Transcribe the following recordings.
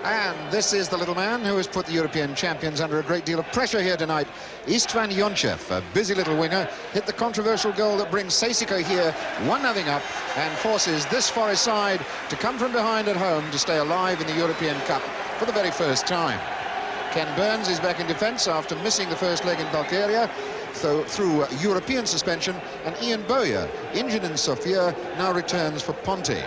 And this is the little man who has put the European champions under a great deal of pressure here tonight. Istvan Jonchev, a busy little winger, hit the controversial goal that brings ЦСКА here 1-0 up and forces this Forest side to come from behind at home to stay alive in the European Cup for the very first time. Ken Burns is back in defence after missing the first leg in Bulgaria through European suspension, and Ian Bowyer, injured in Sofia, now returns for Ponte.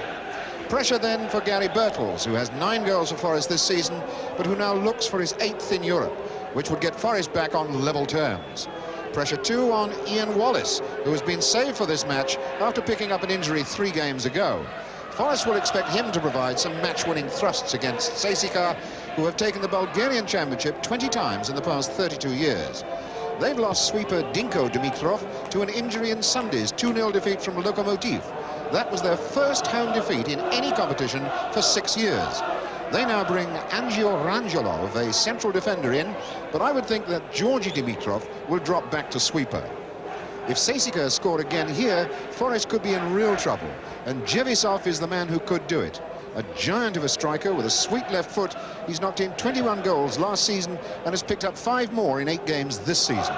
Pressure then for Gary Birtles, who has 9 goals for Forest this season, but who now looks for his 8th in Europe, which would get Forest back on level terms. Pressure too on Ian Wallace, who has been saved for this match after picking up an injury 3 games ago. Forest will expect him to provide some match-winning thrusts against ЦСКА, who have taken the Bulgarian Championship 20 times in the past 32 years. They've lost sweeper Dinko Dimitrov to an injury in Sunday's 2-0 defeat from Lokomotiv. That was their first home defeat in any competition for 6 years. They now bring Angio Rangelov, a central defender, in, but I would think that Georgi Dimitrov will drop back to sweeper. If ЦСКА scored again here, Forest could be in real trouble, and Jevisov is the man who could do it. A giant of a striker with a sweet left foot, he's knocked in 21 goals last season and has picked up 5 more in 8 games this season.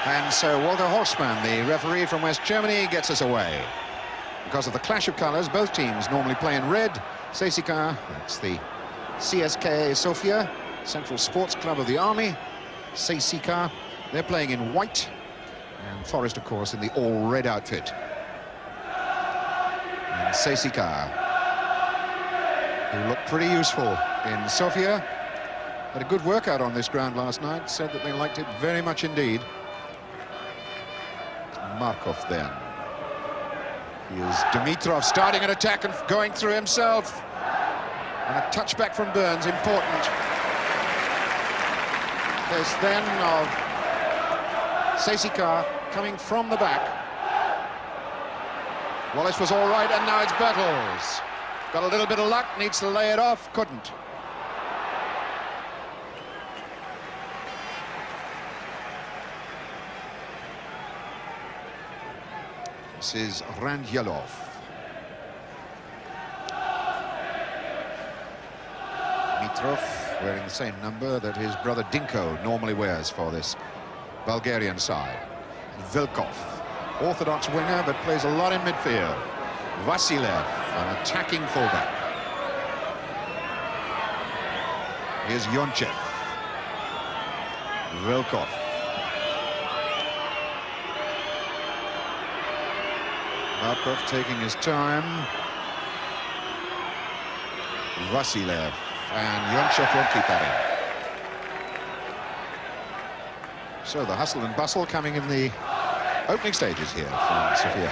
And so Walter Horstmann, the referee from West Germany, gets us away. Because of the clash of colours, both teams normally play in red. ЦСКА, that's the ЦСКА Sofia, Central Sports Club of the Army. ЦСКА, they're playing in white. And Forest, of course, in the all-red outfit. And ЦСКА, who looked pretty useful in Sofia, had a good workout on this ground last night, said that they liked it very much indeed. Markov then. Here's Dimitrov starting an attack and going through himself. And a touchback from Burns, important. Case then of ЦСКА coming from the back. Wallace was all right, and now it's Birtles. Got a little bit of luck, needs to lay it off, couldn't. This is Rangelov. Dimitrov wearing the same number that his brother Dinko normally wears for this Bulgarian side. Vilkov, orthodox winger, but plays a lot in midfield. Vasilev, an attacking fullback. Here's Jonchev. Vilkov. Markov taking his time. Vasilev, and Jonchev won't keep that in. So the hustle and bustle coming in the opening stages here from Sofia.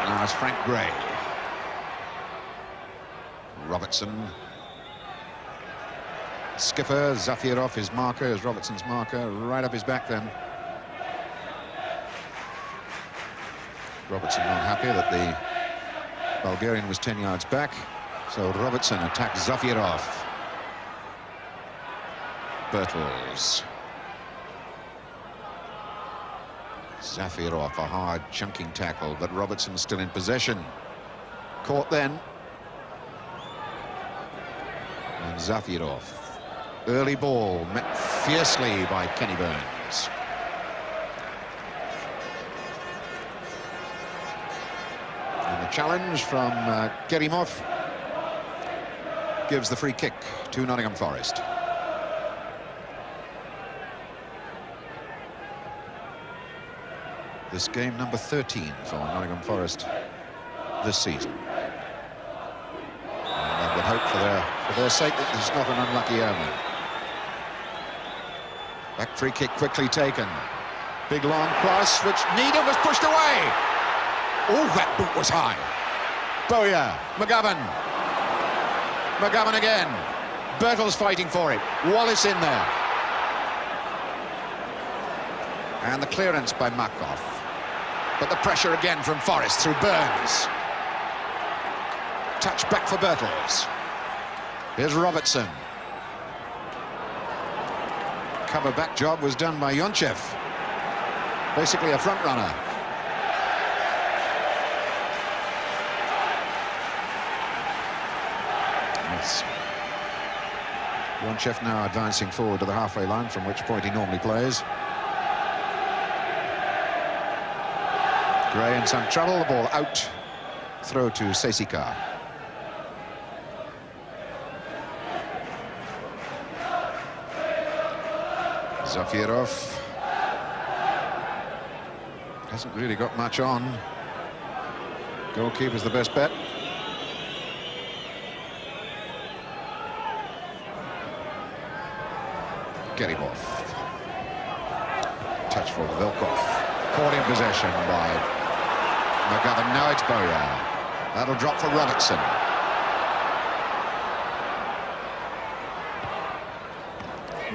And now it's Frank Gray. Robertson. Skipper, Zafirov, his marker, is Robertson's marker, right up his back then. Robertson not happy that the Bulgarian was 10 yards back, so Robertson attacks Zafirov. Birtles. Zafirov, a hard chunking tackle, but Robertson still in possession. Caught then. And Zafirov. Early ball met fiercely by Kenny Burns. And the challenge from Kerimov gives the free kick to Nottingham Forest. This game number 13 for Nottingham Forest this season. And I would hope for their sake that this is not an unlucky omen. Back free kick quickly taken. Big long cross, which Needham was pushed away. Oh, that boot was high. Bowyer, McGovern. McGovern again. Birtles fighting for it. Wallace in there. And the clearance by Markov. But the pressure again from Forest through Burns. Touch back for Birtles. Here's Robertson. Cover back job was done by Yonchev. Basically a front runner. Yes. Yonchev now advancing forward to the halfway line, from which point he normally plays. Gray in some trouble, the ball out. Throw to ЦСКА. Zafirov hasn't really got much on. Goalkeeper's the best bet. Get him off. Touch for Vilkov. Caught in possession by McGovern. Now it's Bowyer. That'll drop for Robertson.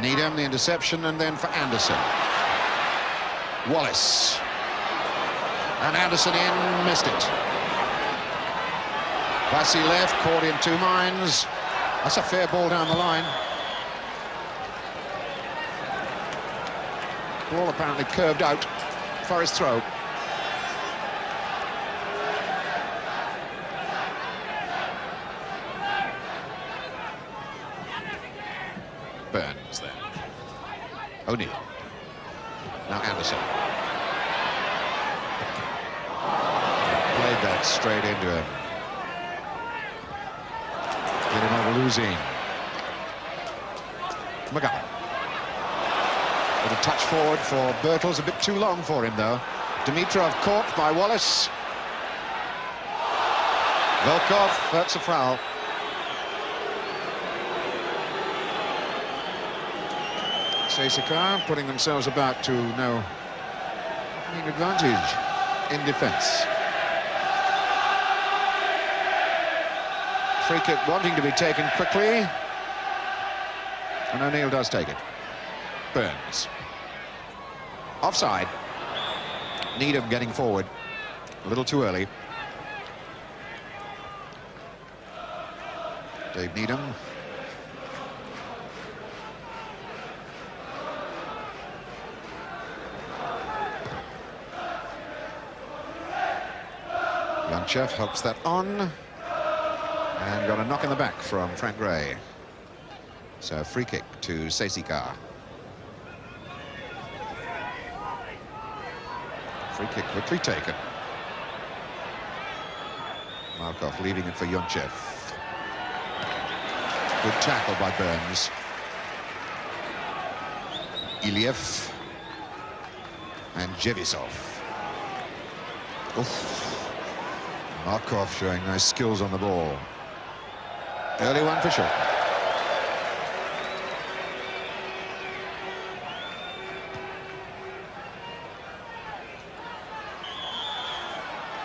Needham, the interception, and then for Anderson. Wallace. And Anderson in, missed it. Vasilev caught in two minds. That's a fair ball down the line. Ball apparently curved out for his throw. Burns there. O'Neill. Now Anderson. Played that straight into him. Get him over losing. McGovern. With a touch forward for Birtles, a bit too long for him though. Dimitrov caught by Wallace. Volkov, that's a foul. ЦСКА putting themselves about to no advantage in defence. Free kick wanting to be taken quickly, and O'Neill does take it. Burns. Offside. Needham getting forward a little too early. Dave Needham. Yonchev helps that on, and got a knock in the back from Frank Gray. So free kick to ЦСКА. Free kick quickly taken. Markov leaving it for Yonchev. Good tackle by Burns. Iliev and Jevisov. Oof. Markov showing nice skills on the ball. Early one for sure.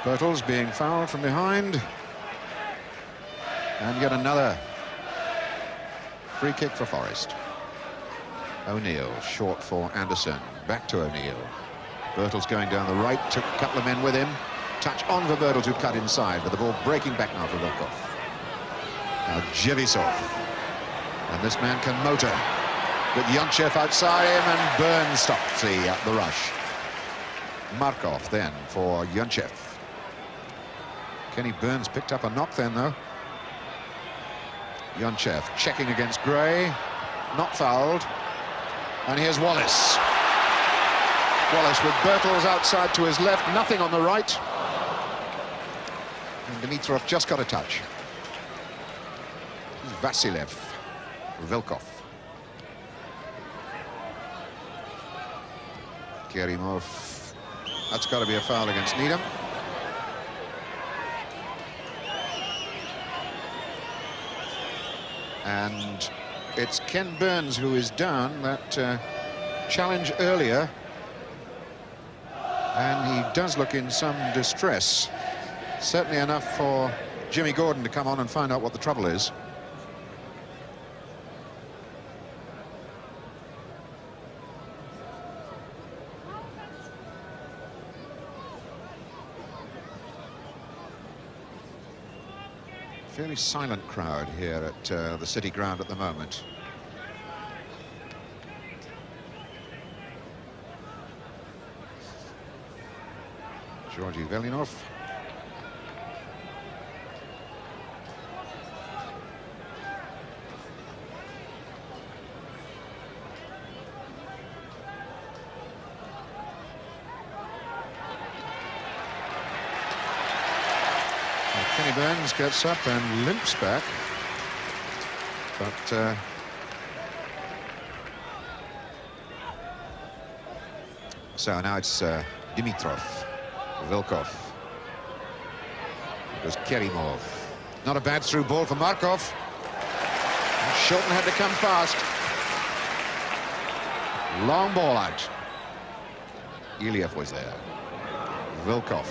Birtles being fouled from behind. And yet another free kick for Forest. O'Neill short for Anderson. Back to O'Neill. Birtles going down the right, took a couple of men with him. Touch on for Birtles, who cut inside, but the ball breaking back now for Volkov. Now Jevisov. And this man can motor. But Yonchev outside him, and Burns stops the rush. Markov then for Yonchev. Kenny Burns picked up a knock then, though. Yonchev checking against Gray. Not fouled. And here's Wallace. Wallace with Birtles outside to his left, nothing on the right. And Dimitrov just got a touch. Vasilev. Vilkov. Kerimov. That's got to be a foul against Needham. And it's Ken Burns who is down. That challenge earlier. And he does look in some distress. Certainly enough for Jimmy Gordon to come on and find out what the trouble is. Fairly silent crowd here at the City Ground at the moment. Georgi Velinov. Kenny Burns gets up and limps back, but so now it's Dimitrov, Vilkov. It was Kerimov. Not a bad through ball for Markov. Shilton had to come fast. Long ball out. Iliev was there. Vilkov.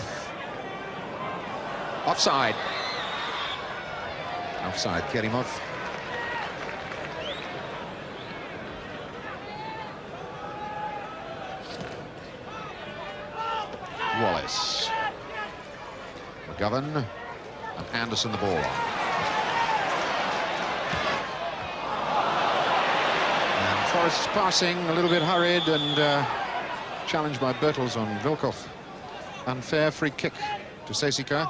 Offside. Offside, Kerimov. Wallace. McGovern and Anderson the ball on. And Forest's passing a little bit hurried and challenged by Bertels on Vilkov. Unfair free kick to ЦСКА.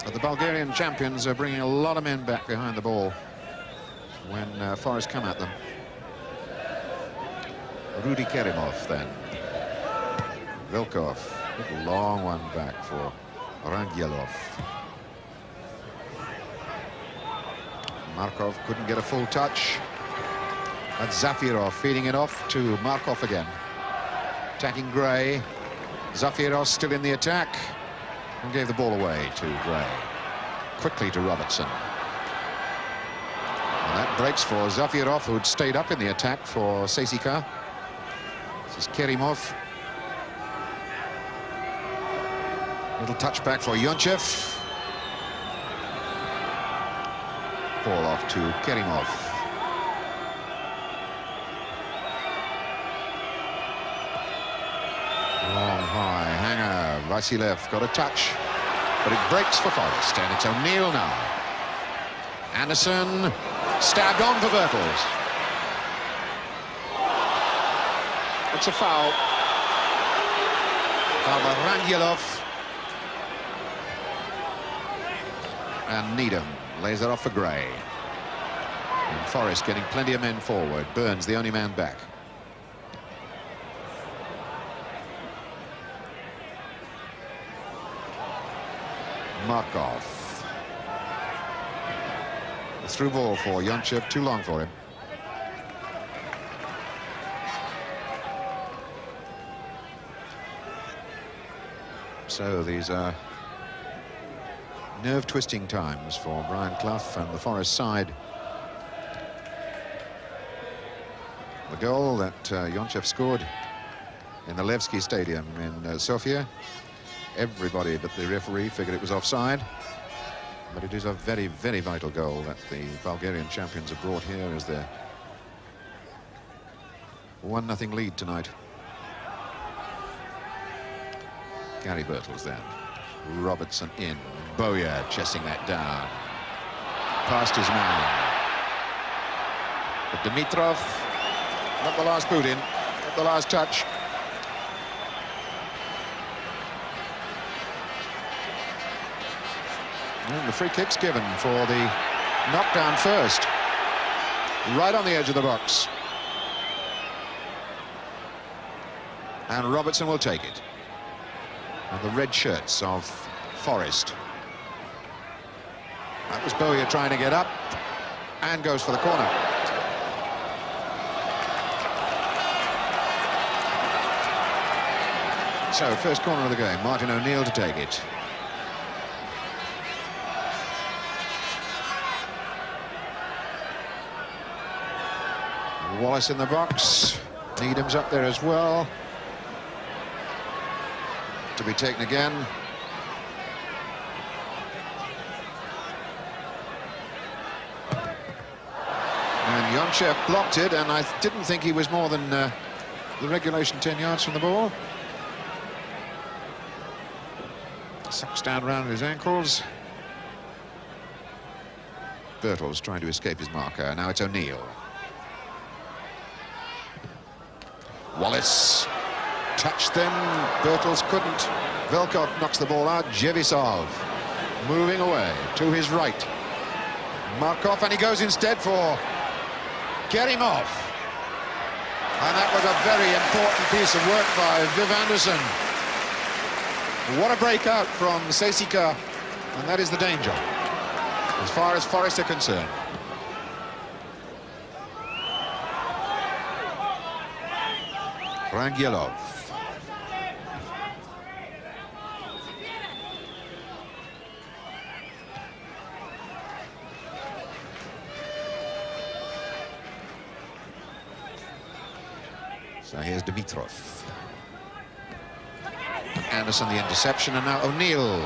The Bulgarian champions are bringing a lot of men back behind the ball when Forest come at them. Rudy Kerimov then. Vilkov. A long one back for Rangelov. Markov couldn't get a full touch. That's Zafirov feeding it off to Markov again. Attacking Gray. Zafirov still in the attack. And gave the ball away to Gray. Quickly to Robertson. And that breaks for Zafirov, who'd stayed up in the attack for ЦСКА. This is Kerimov. Little touchback for Yonchev. Ball off to Kerimov. Long high hanger. Vasilev got a touch, but it breaks for Forest, and it's O'Neill now. Anderson stabbed on for Bertels. It's a foul. Foul by Rangelov. And Needham lays it off for Gray. And Forest getting plenty of men forward. Burns the only man back. Markov. The through ball for Yonchev, too long for him. So these are nerve-twisting times for Brian Clough and the Forest side. The goal that Yonchev scored in the Levski Stadium in Sofia, everybody but the referee figured it was offside. But it is a very, very vital goal that the Bulgarian champions have brought here as their 1-0 lead tonight. Gary Bertels then. Robertson in. Bowyer chesting that down. Past his man. But Dimitrov, not the last boot in, not the last touch. And the free kick's given for the knockdown first. Right on the edge of the box. And Robertson will take it. And the red shirts of Forest. That was Bowyer trying to get up and goes for the corner. So, first corner of the game, Martin O'Neill to take it. Wallace in the box. Needham's up there as well. To be taken again. And Yonchev blocked it, and I didn't think he was more than the regulation 10 yards from the ball. Sucks down around his ankles. Birtles trying to escape his marker. Now it's O'Neill. Wallace touched them. Birtles couldn't. Velkov knocks the ball out. Jevisov moving away to his right. Markov, and he goes instead for Kerimov. And that was a very important piece of work by Viv Anderson. What a breakout from ЦСКА, and that is the danger as far as Forest are concerned. Rangelov. So here's Dimitrov. Anderson the interception, and now O'Neill.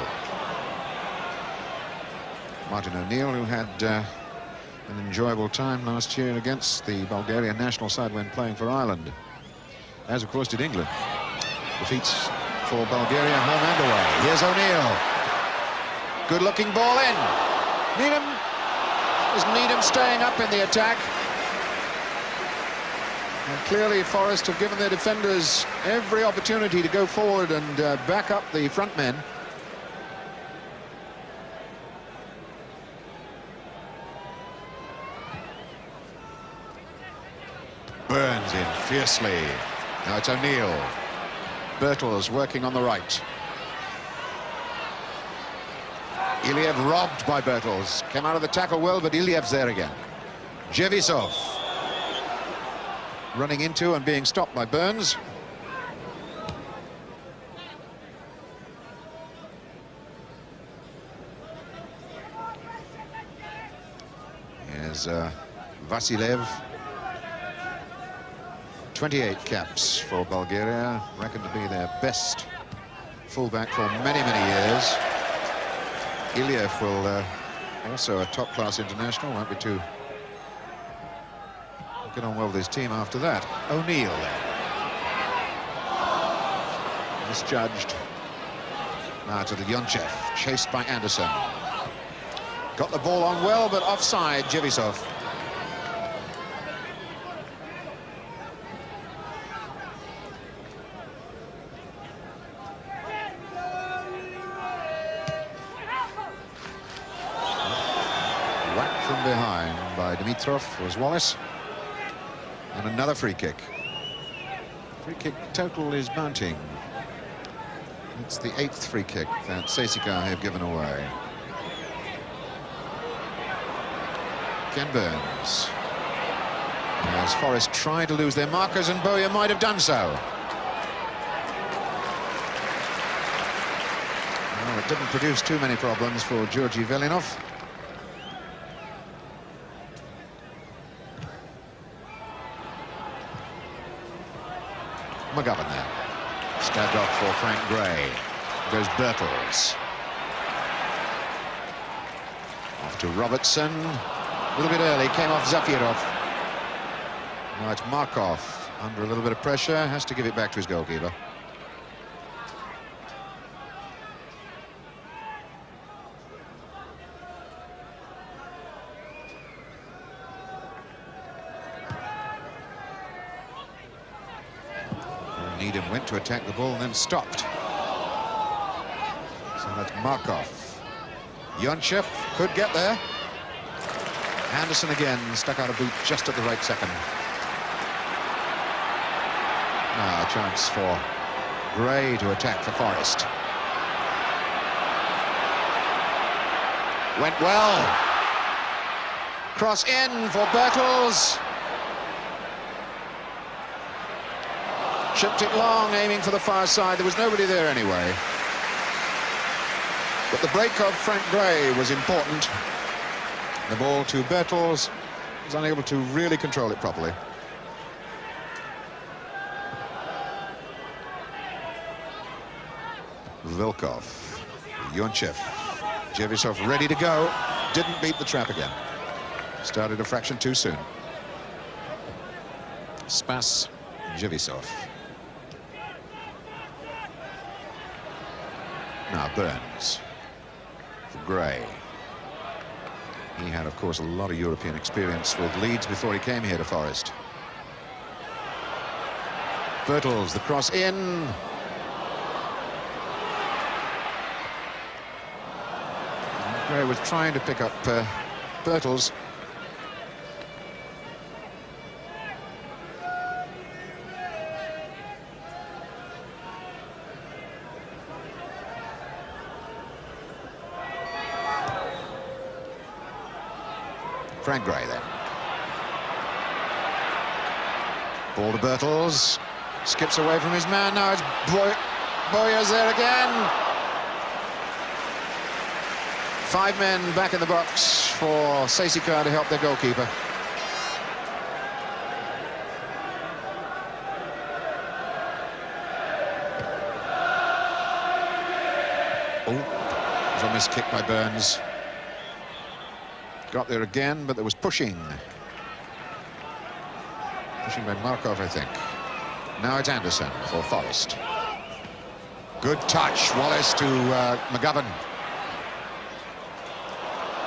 Martin O'Neill, who had an enjoyable time last year against the Bulgarian national side when playing for Ireland, as of course did England. Defeats for Bulgaria, home and away. Here's O'Neill. Good looking ball in. Needham. Is Needham staying up in the attack? And clearly Forest have given their defenders every opportunity to go forward and back up the front men. Burns in fiercely. Now it's O'Neill. Birtles working on the right. Iliev robbed by Birtles. Came out of the tackle well, but Iliev's there again. Jevisov running into and being stopped by Burns. Here's Vasilev. 28 caps for Bulgaria, reckoned to be their best fullback for many, many years. Iliev will also a top-class international, won't be too get on well with his team after that. O'Neill then. Misjudged. Now to the Yonchev, chased by Anderson. Got the ball on well, but offside, Jevisov. Whacked from behind by Dimitrov was Wallace. And another free kick. Free kick total is mounting. It's the 8th free kick that ЦСКА have given away. Ken Burns. As Forest tried to lose their markers, and Bowyer might have done so. Well, it didn't produce too many problems for Georgi Velinov. McGovern there. Stabbed off for Frank Gray. Goes Birtles. Off to Robertson. A little bit early, came off Zafirov. Now it's Markov under a little bit of pressure, has to give it back to his goalkeeper. Needham went to attack the ball and then stopped. So that's Markov. Yonchev could get there. Anderson again stuck out a boot just at the right second. Now a chance for Gray to attack for Forest. Went well. Cross in for Birtles. Chipped it long, aiming for the far side. There was nobody there anyway. But the break of Frank Gray was important. The ball to Bertels. Was unable to really control it properly. Vilkov, Yonchev, Jevisov ready to go. Didn't beat the trap again. Started a fraction too soon. Spas, Jevisov. Now Burns for Gray. He had, of course, a lot of European experience with Leeds before he came here to Forest. Bertels, the cross in. Gray was trying to pick up Bertels. Frank Gray then. Ball to Bertels. Skips away from his man. Now it's Boyer's there again. 5 men back in the box for ЦСКА to help their goalkeeper. Oh, it was a missed kick by Burns. Got there again, but there was pushing. Pushing by Markov, I think. Now it's Anderson for Forest. Good touch, Wallace to McGovern.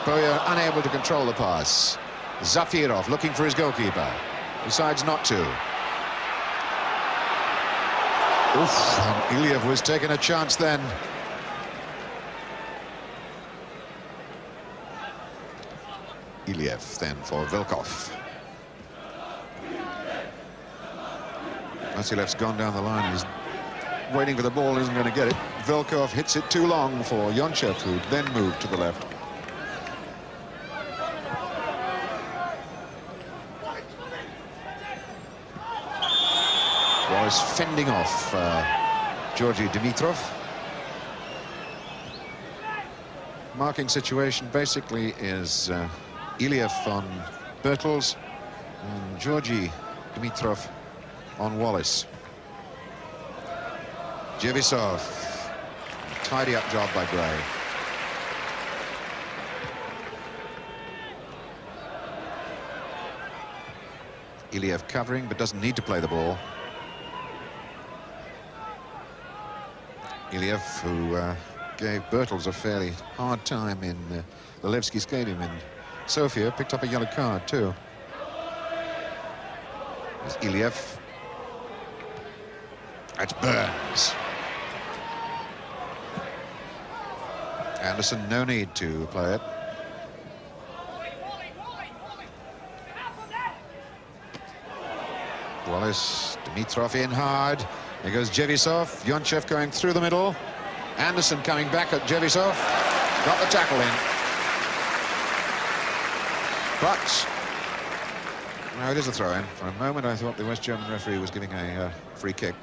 Boyer unable to control the pass. Zafirov looking for his goalkeeper. Decides not to. Oof, and Iliev was taking a chance then. Iliev then for Vilkov. Vasilev's gone down the line. He's waiting for the ball, isn't going to get it. Vilkov hits it too long for Yonchev, who then moved to the left. Was fending off Georgi Dimitrov. Marking situation basically is Iliev on Bertels and Georgi Dimitrov on Wallace. Jevisov, tidy up job by Gray. Iliev covering but doesn't need to play the ball. Iliev, who gave Bertels a fairly hard time in the Levski Stadium in Sofia, picked up a yellow card too. There's Iliev. That's Burns. Anderson, no need to play it. Wallace, Dimitrov in hard. There goes Jevisov. Yonchev going through the middle. Anderson coming back at Jevisov. Got the tackle in. But now it is a throw-in. For a moment I thought the West German referee was giving a free kick.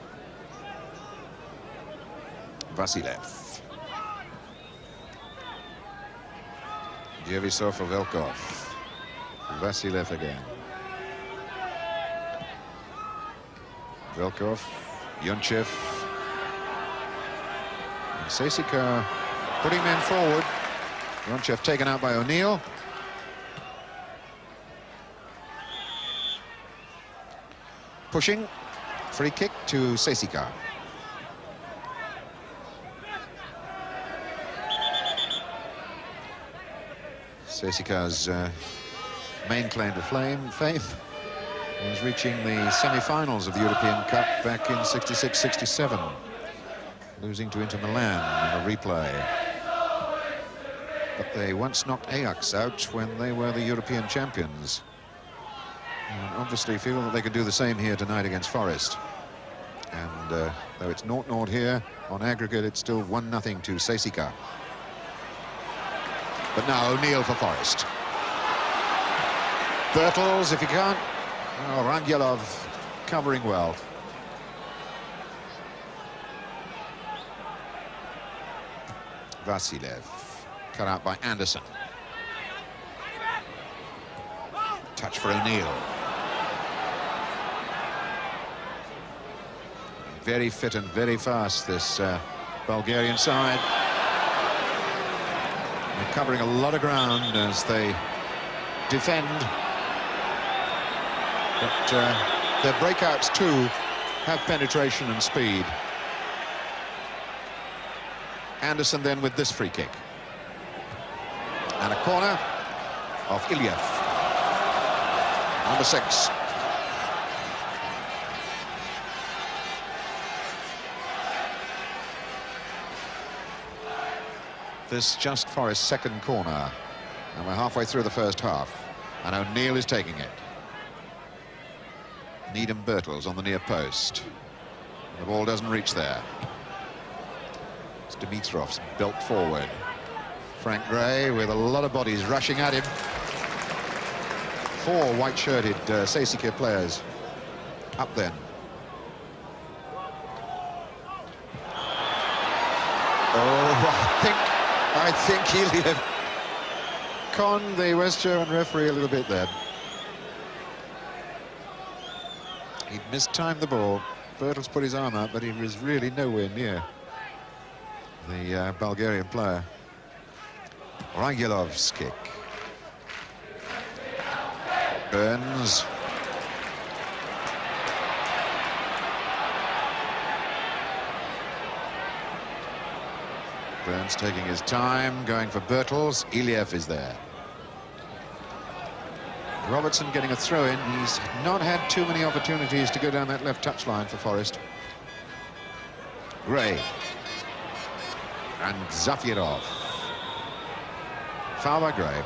Vasilev. Jevisov for Vilkov. Vasilev again. Vilkov. Yonchev. And ЦСКА putting men forward. Yonchev taken out by O'Neill. Pushing. Free kick to ЦСКА. ЦСКА's main claim to fame was reaching the semi-finals of the European Cup back in 66-67, losing to Inter Milan in a replay. But they once knocked Ajax out when they were the European champions. And obviously feel that they could do the same here tonight against Forest. And though it's 0-0 here, on aggregate it's still 1-0 to ЦСКА. But now O'Neill for Forest. Bertels, if he can't. Oh, Rangelov covering well. Vasilev, cut out by Anderson. Touch for O'Neill. Very fit and very fast, this Bulgarian side. They're covering a lot of ground as they defend. But their breakouts, too, have penetration and speed. Anderson then with this free kick. And a corner of Iliev. Number 6. This just Forest's second corner. And we're halfway through the first half. And O'Neill is taking it. Needham Birtles on the near post. The ball doesn't reach there. It's Dimitrov's built forward. Frank Gray with a lot of bodies rushing at him. 4 white-shirted ЦСКА players up then. Oh, I think Iliev conned the West German referee a little bit there. He'd mistimed the ball. Birtles put his arm out, but he was really nowhere near the Bulgarian player. Rangelov's kick. Burns. Burns taking his time, going for Birtles. Iliev is there. Robertson getting a throw-in. He's not had too many opportunities to go down that left touchline for Forest. Gray. And Zafirov. Foul by Gray.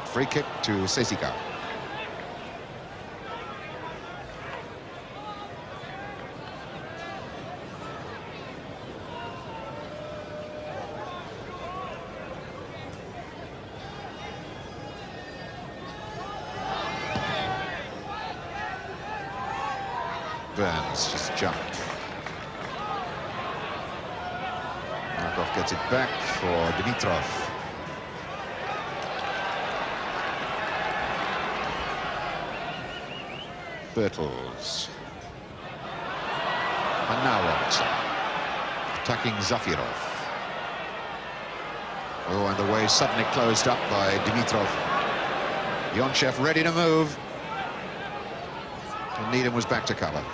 Free kick to ЦСКА. Burns just jumped. Markov gets it back for Dimitrov. Birtles. And now Robertson. Attacking Zafirov. Oh, and the way suddenly closed up by Dimitrov. Yonchev ready to move. And Needham was back to cover.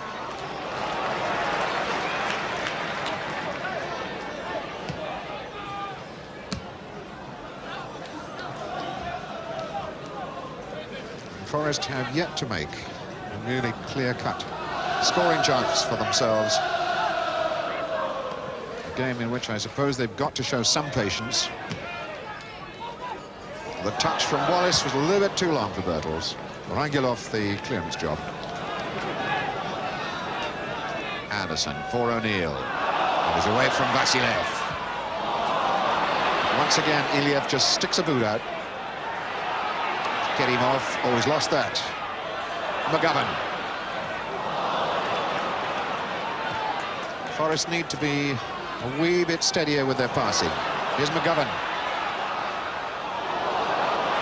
Forest have yet to make a really clear-cut scoring chance for themselves. A game in which I suppose they've got to show some patience. The touch from Wallace was a little bit too long for Birtles. Rangelov the clearance job. Anderson for O'Neill. It was away from Vasilev. Once again, Iliev just sticks a boot out. Get him off. Oh, he's lost that. McGovern. Forest need to be a wee bit steadier with their passing. Here's McGovern.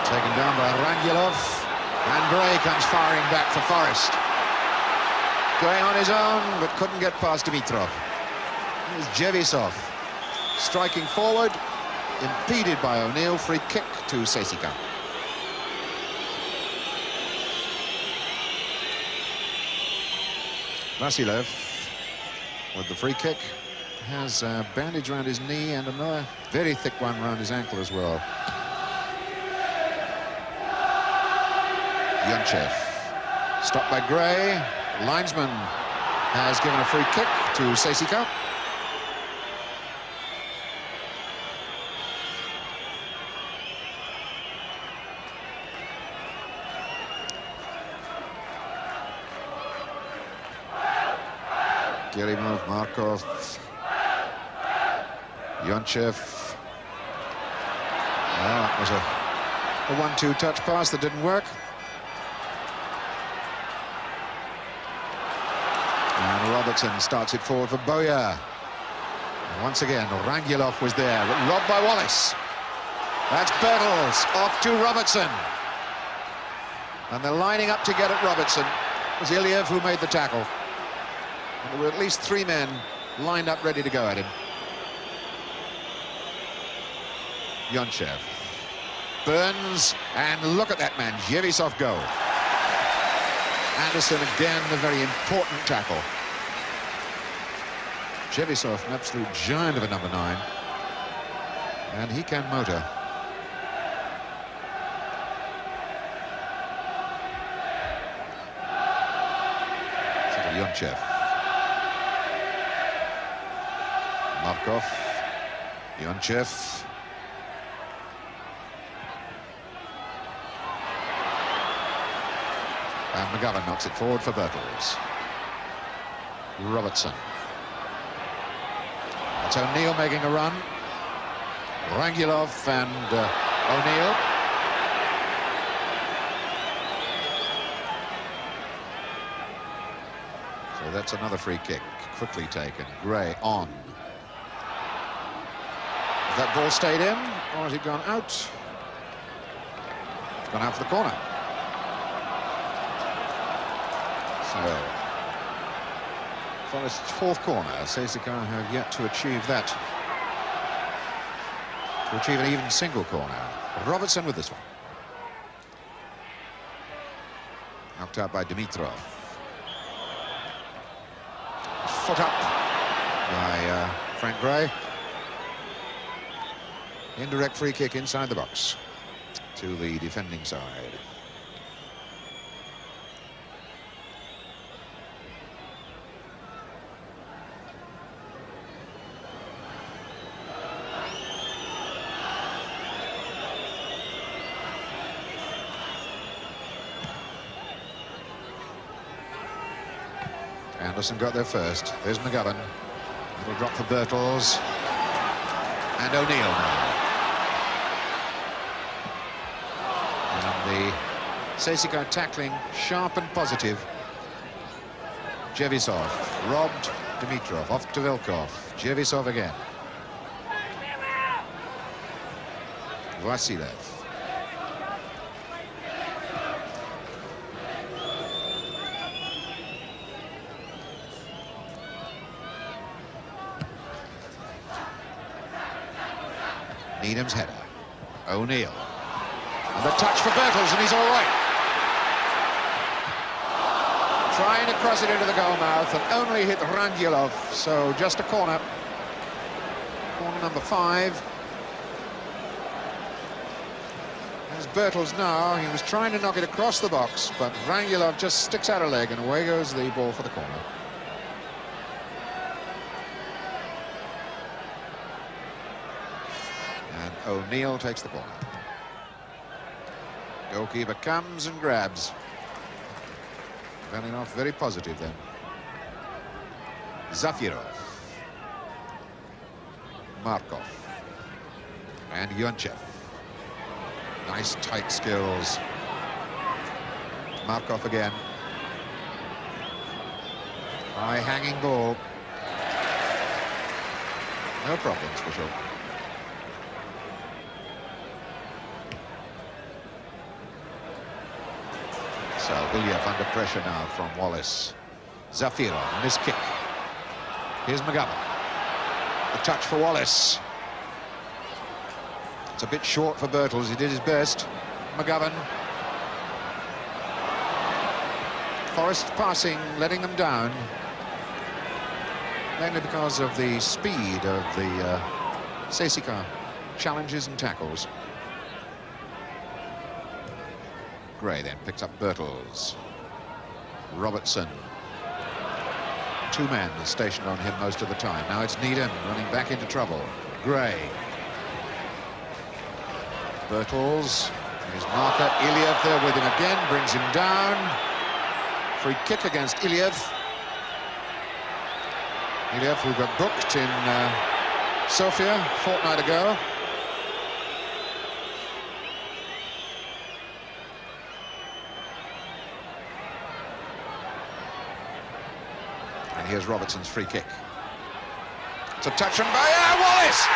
Taken down by Rangelov. And Gray comes firing back for Forest. Going on his own, but couldn't get past Dimitrov. Here's Jevisov. Striking forward. Impeded by O'Neill. Free kick to ЦСКА. Vasilev with the free kick has a bandage around his knee and another very thick one around his ankle as well. Yonchev stopped by Gray. Linesman has given a free kick to ЦСКА. Gerimov, Markov, Yonchev. That was a 1-2 touch pass that didn't work. And Robertson starts it forward for Boyer. And once again, Rangilov was there, but robbed by Wallace. That's Bertels off to Robertson. And they're lining up to get at Robertson. It was Iliev who made the tackle. And there were at least 3 men lined up ready to go at him. Yonchev. Burns, and look at that man, Jevisov go. Anderson again, a very important tackle. Jevisov, an absolute giant of a number 9. And he can motor. Yonchev. Markov. Yonchev. And McGovern knocks it forward for Bertels. Robertson. That's O'Neill making a run. Rangilov and O'Neill. So that's another free kick, quickly taken. Gray on. Has that ball stayed in, or has it gone out? It's gone out for the corner. So, Forest's 4th corner. ЦСКА have yet to achieve that. To achieve an even single corner. Robertson with this one. Knocked out by Dimitrov. Foot up by Frank Gray. Indirect free kick inside the box to the defending side. Anderson got there first. There's McGovern. Little drop for Bertels. And O'Neill now. And the ЦСКА tackling sharp and positive. Jevisov robbed Dimitrov. Off to Vilkov. Jevisov again. Vasilev. Needham's header. O'Neill. And the touch for Bertels, and he's all right. Trying to cross it into the goal mouth and only hit Rangilov, so just a corner. Corner number 5. There's Bertels now. He was trying to knock it across the box, but Rangilov just sticks out a leg, and away goes the ball for the corner. O'Neill takes the corner. Goalkeeper comes and grabs. Valinov very positive then. Zafirov. Markov. And Yonchev. Nice tight skills. Markov again. High hanging ball. No problems for sure. So Iliev under pressure now from Wallace. Zafirov, missed kick. Here's McGovern. The touch for Wallace. It's a bit short for Bertels. He did his best. McGovern. Forest passing, letting them down. Mainly because of the speed of the ЦСКА challenges and tackles. Gray then picks up Bertels. Robertson. 2 men stationed on him most of the time. Now it's Needham running back into trouble. Gray. Bertels. His marker. Iliev there with him again. Brings him down. Free kick against Iliev. Iliev, who got booked in Sofia a fortnight ago. And here's Robertson's free kick. It's a touch from Wallace!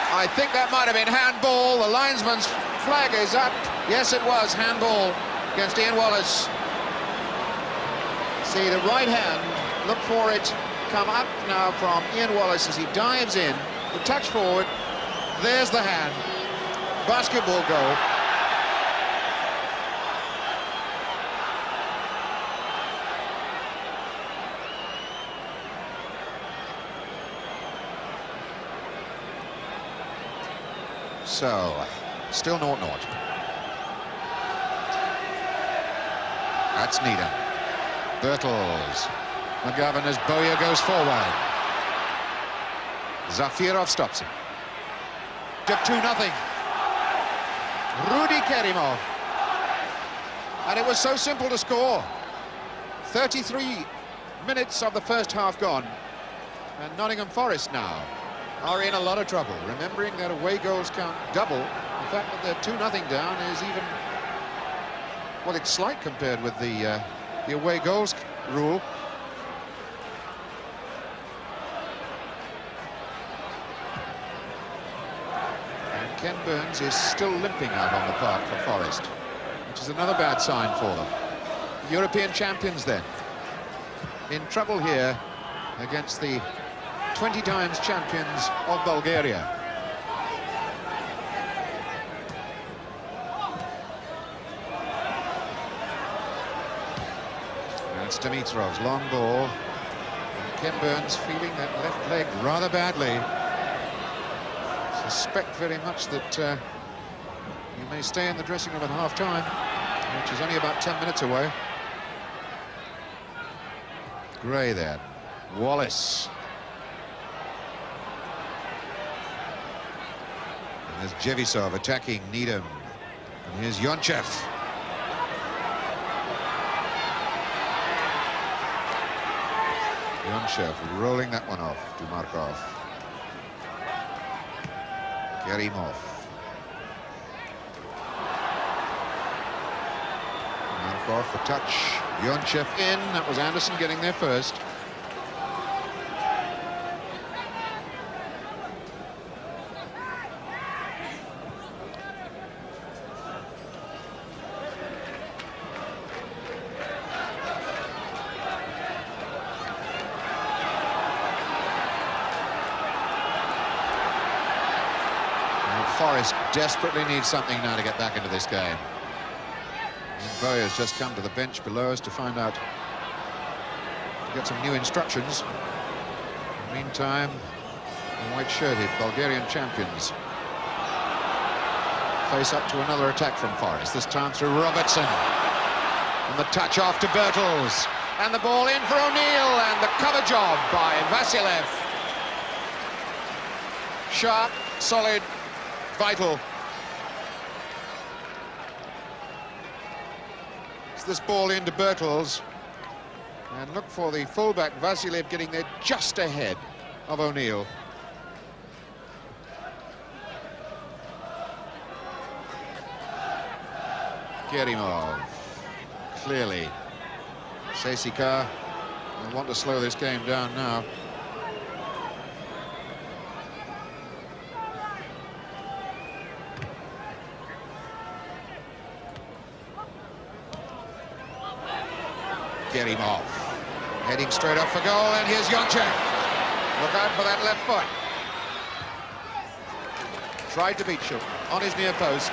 I think that might have been handball. The linesman's flag is up. Yes, it was handball against Ian Wallace. See the right hand, look for it, come up now from Ian Wallace as he dives in. The touch forward, there's the hand. Basketball goal. So, still 0-0. That's Needham. Bertels. McGovern as Bowyer goes forward. Zafirov stops him. 2-0. Rudy Kerimov. And it was so simple to score. 33 minutes of the first half gone. And Nottingham Forest now are in a lot of trouble, remembering that away goals count double. The fact that they're 2-0 down is even, well, it's slight compared with the away goals rule. And Ken Burns is still limping out on the park for Forest, which is another bad sign for them. European champions then, in trouble here against the 20 times champions of Bulgaria. That's Dimitrov's long ball. And Ken Burns feeling that left leg rather badly. Suspect very much that he may stay in the dressing room at half-time, which is only about 10 minutes away. Gray there. Wallace. There's Jevisov attacking Needham. And here's Yonchev. Yonchev rolling that one off to Markov. Kerimov. Markov, the touch. Yonchev in. That was Anderson getting there first. Forest desperately needs something now to get back into this game. And Bowyer's just come to the bench below us to find out, to get some new instructions. In the meantime, the white-shirted Bulgarian champions face up to another attack from Forest, this time through Robertson. And the touch off to Bertels. And the ball in for O'Neill, and the cover job by Vasilev. Sharp, solid, vital. It's this ball into Bertels, and look for the fullback Vasilev getting there just ahead of O'Neill. Kerimov, clearly ЦСКА will want to slow this game down now. Kerimov heading straight up for goal, and here's Yonchev. Look out for that left foot. Tried to beat Shilton on his near post.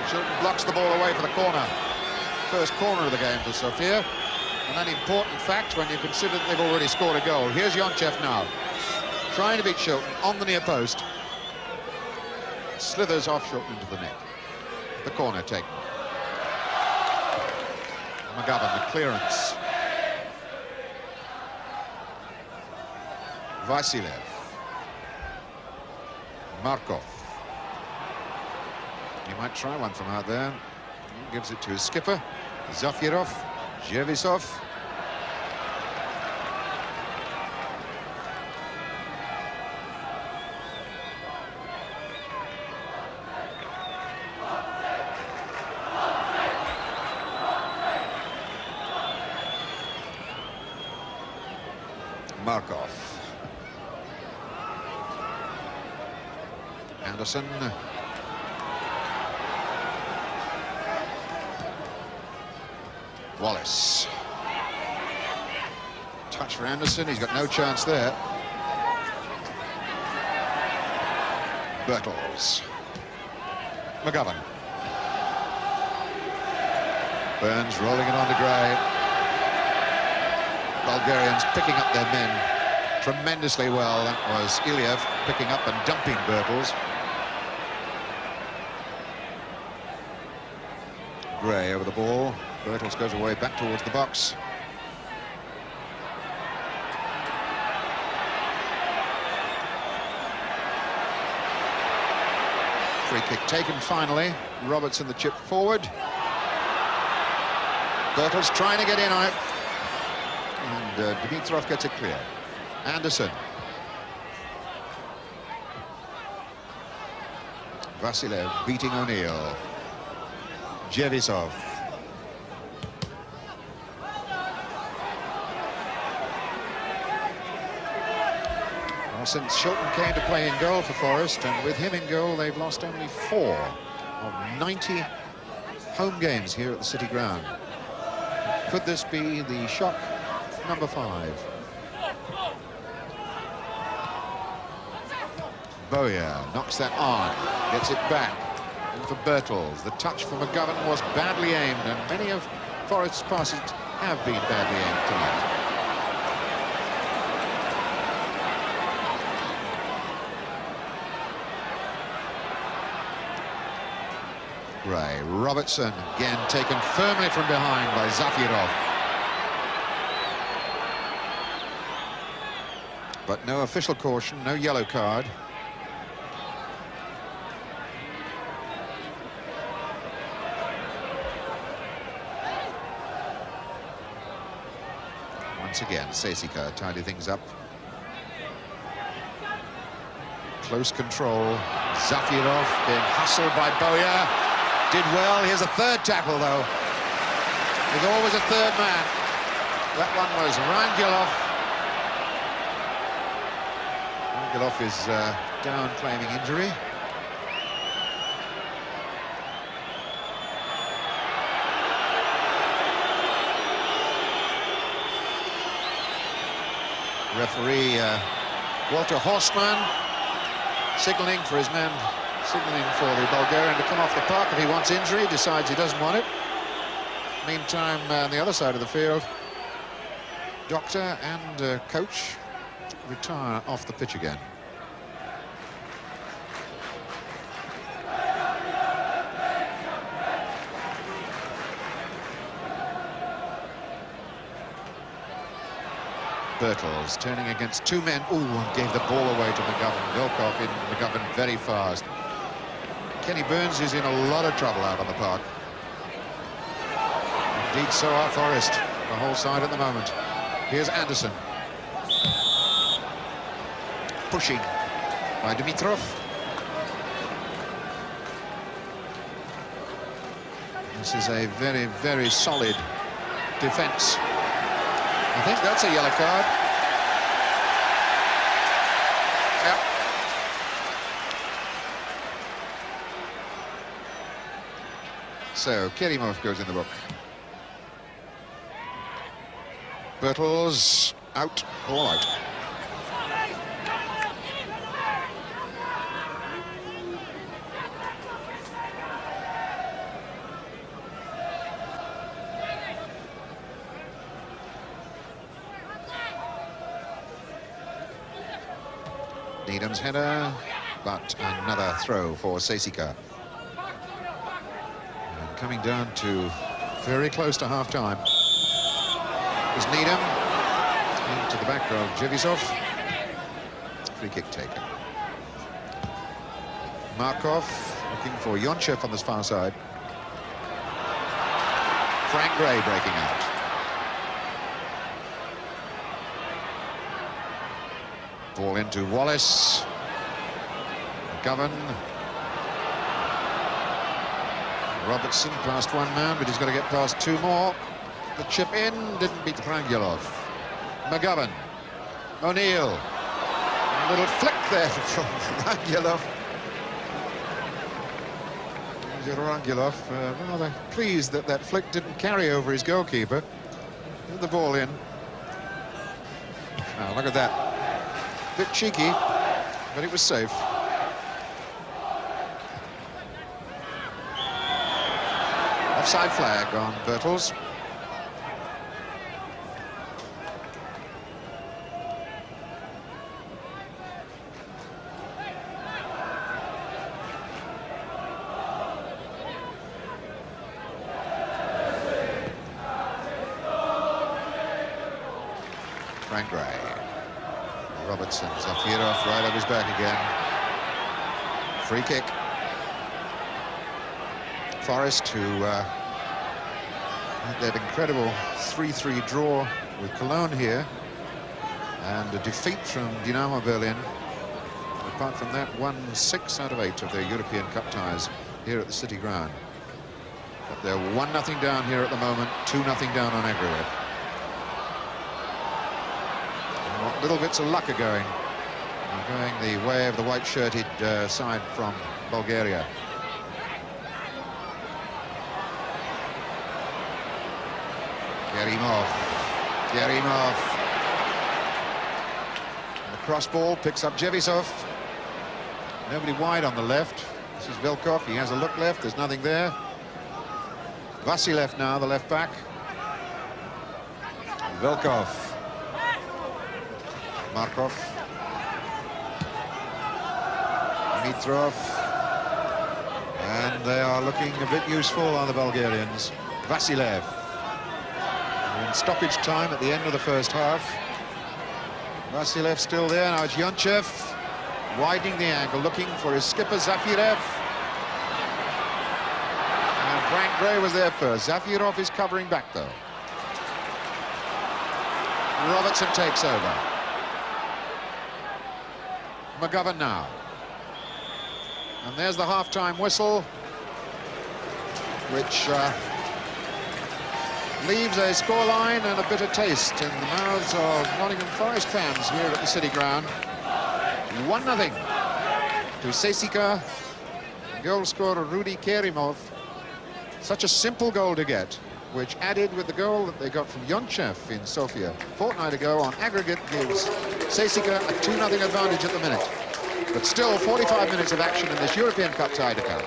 Shilton blocks the ball away for the corner. First corner of the game for Sofia. And an important fact when you consider that they've already scored a goal. Here's Yonchev now, trying to beat Shilton on the near post. Slithers off Shilton into the net. The corner taken. McGovern, the clearance. Vasilev. Markov. He might try one from out there. He gives it to his skipper, Zafirov, Jevisov. Markov. Anderson. Wallace. Touch for Anderson, he's got no chance there. Bertels. McGovern. Burns rolling it on to Gray. Bulgarians picking up their men tremendously well. That was Iliev picking up and dumping Bertels. Gray over the ball. Bertels goes away back towards the box. Free kick taken finally. Robertson the chip forward. Bertels trying to get in on it. And Dimitrov gets it clear. Anderson. Vasilev beating O'Neill. Jevisov. Well, since Shilton came to play in goal for Forest, and with him in goal, they've lost only 4 of 90 home games here at the City Ground. Could this be the shock number 5? Bowyer knocks that on, gets it back. And for Bertels, the touch for McGovern was badly aimed, and many of Forest's passes have been badly aimed tonight. Gray, Robertson again taken firmly from behind by Zafirov. But no official caution, no yellow card. Once again, ЦСКА tidy things up. Close control. Zafirov being hustled by Bowyer. Did well. Here's a third tackle, though. There's always a third man. That one was Rangilov. Rangilov is down claiming injury. Referee Walter Horstmann signalling for his man, signalling for the Bulgarian to come off the park if he wants injury, decides he doesn't want it. Meantime, on the other side of the field, doctor and coach retire off the pitch again. Bertels turning against 2 men. Ooh, and gave the ball away to McGovern. Vilkov in, McGovern very fast. Kenny Burns is in a lot of trouble out on the park. Indeed, so are Forest, the whole side at the moment. Here's Anderson. Pushing by Dimitrov. This is a very, very solid defense. I think that's a yellow card. Yep. So Kerimov goes in the book. Bertels out, all out. Needham's header, but another throw for ЦСКА. And coming down to very close to half-time is Needham into the back of Jevisov. Free kick taken. Markov looking for Yonchev on this far side. Frank Gray breaking out. Ball into Wallace. McGovern. Robertson past 1 man, but he's got to get past 2 more. The chip in, didn't beat Rangilov. McGovern. O'Neill. A little flick there from Rangilov. Jarangilov rather pleased that that flick didn't carry over his goalkeeper. Get the ball in. Now, look at that. Bit cheeky, but it was safe. Offside flag on Bertels. Frank Gray. Robertson, Zafirov right up his back again. Free kick. Forest, who had that incredible 3-3 draw with Cologne here, and a defeat from Dynamo Berlin. Apart from that, won 6 out of 8 of their European Cup ties here at the City Ground. But they're 1-0 down here at the moment, 2-0 down on aggregate. Little bits of luck are going the way of the white-shirted side from Bulgaria. Kerimov. The cross ball picks up Jevisov. Nobody wide on the left. This is Vilkov. He has a look left. There's nothing there. Vasilev now, the left back. Vilkov. Markov. Dimitrov. And they are looking a bit useful, are the Bulgarians. Vasilev. In stoppage time at the end of the first half. Vasilev still there. Now it's Yonchev widening the angle, looking for his skipper Zafirev. And Frank Gray was there first. Zafirov is covering back though. Robertson takes over. McGovern now. And there's the half-time whistle, which leaves a scoreline and a bitter taste in the mouths of Nottingham Forest fans here at the City Ground. 1-0 to CSKA. Goal scorer Rudy Kerimov. Such a simple goal to get, which added with the goal that they got from Yonchev in Sofia a fortnight ago on aggregate gives CSKA a 2-0 advantage at the minute. But still 45 minutes of action in this European Cup tie to come.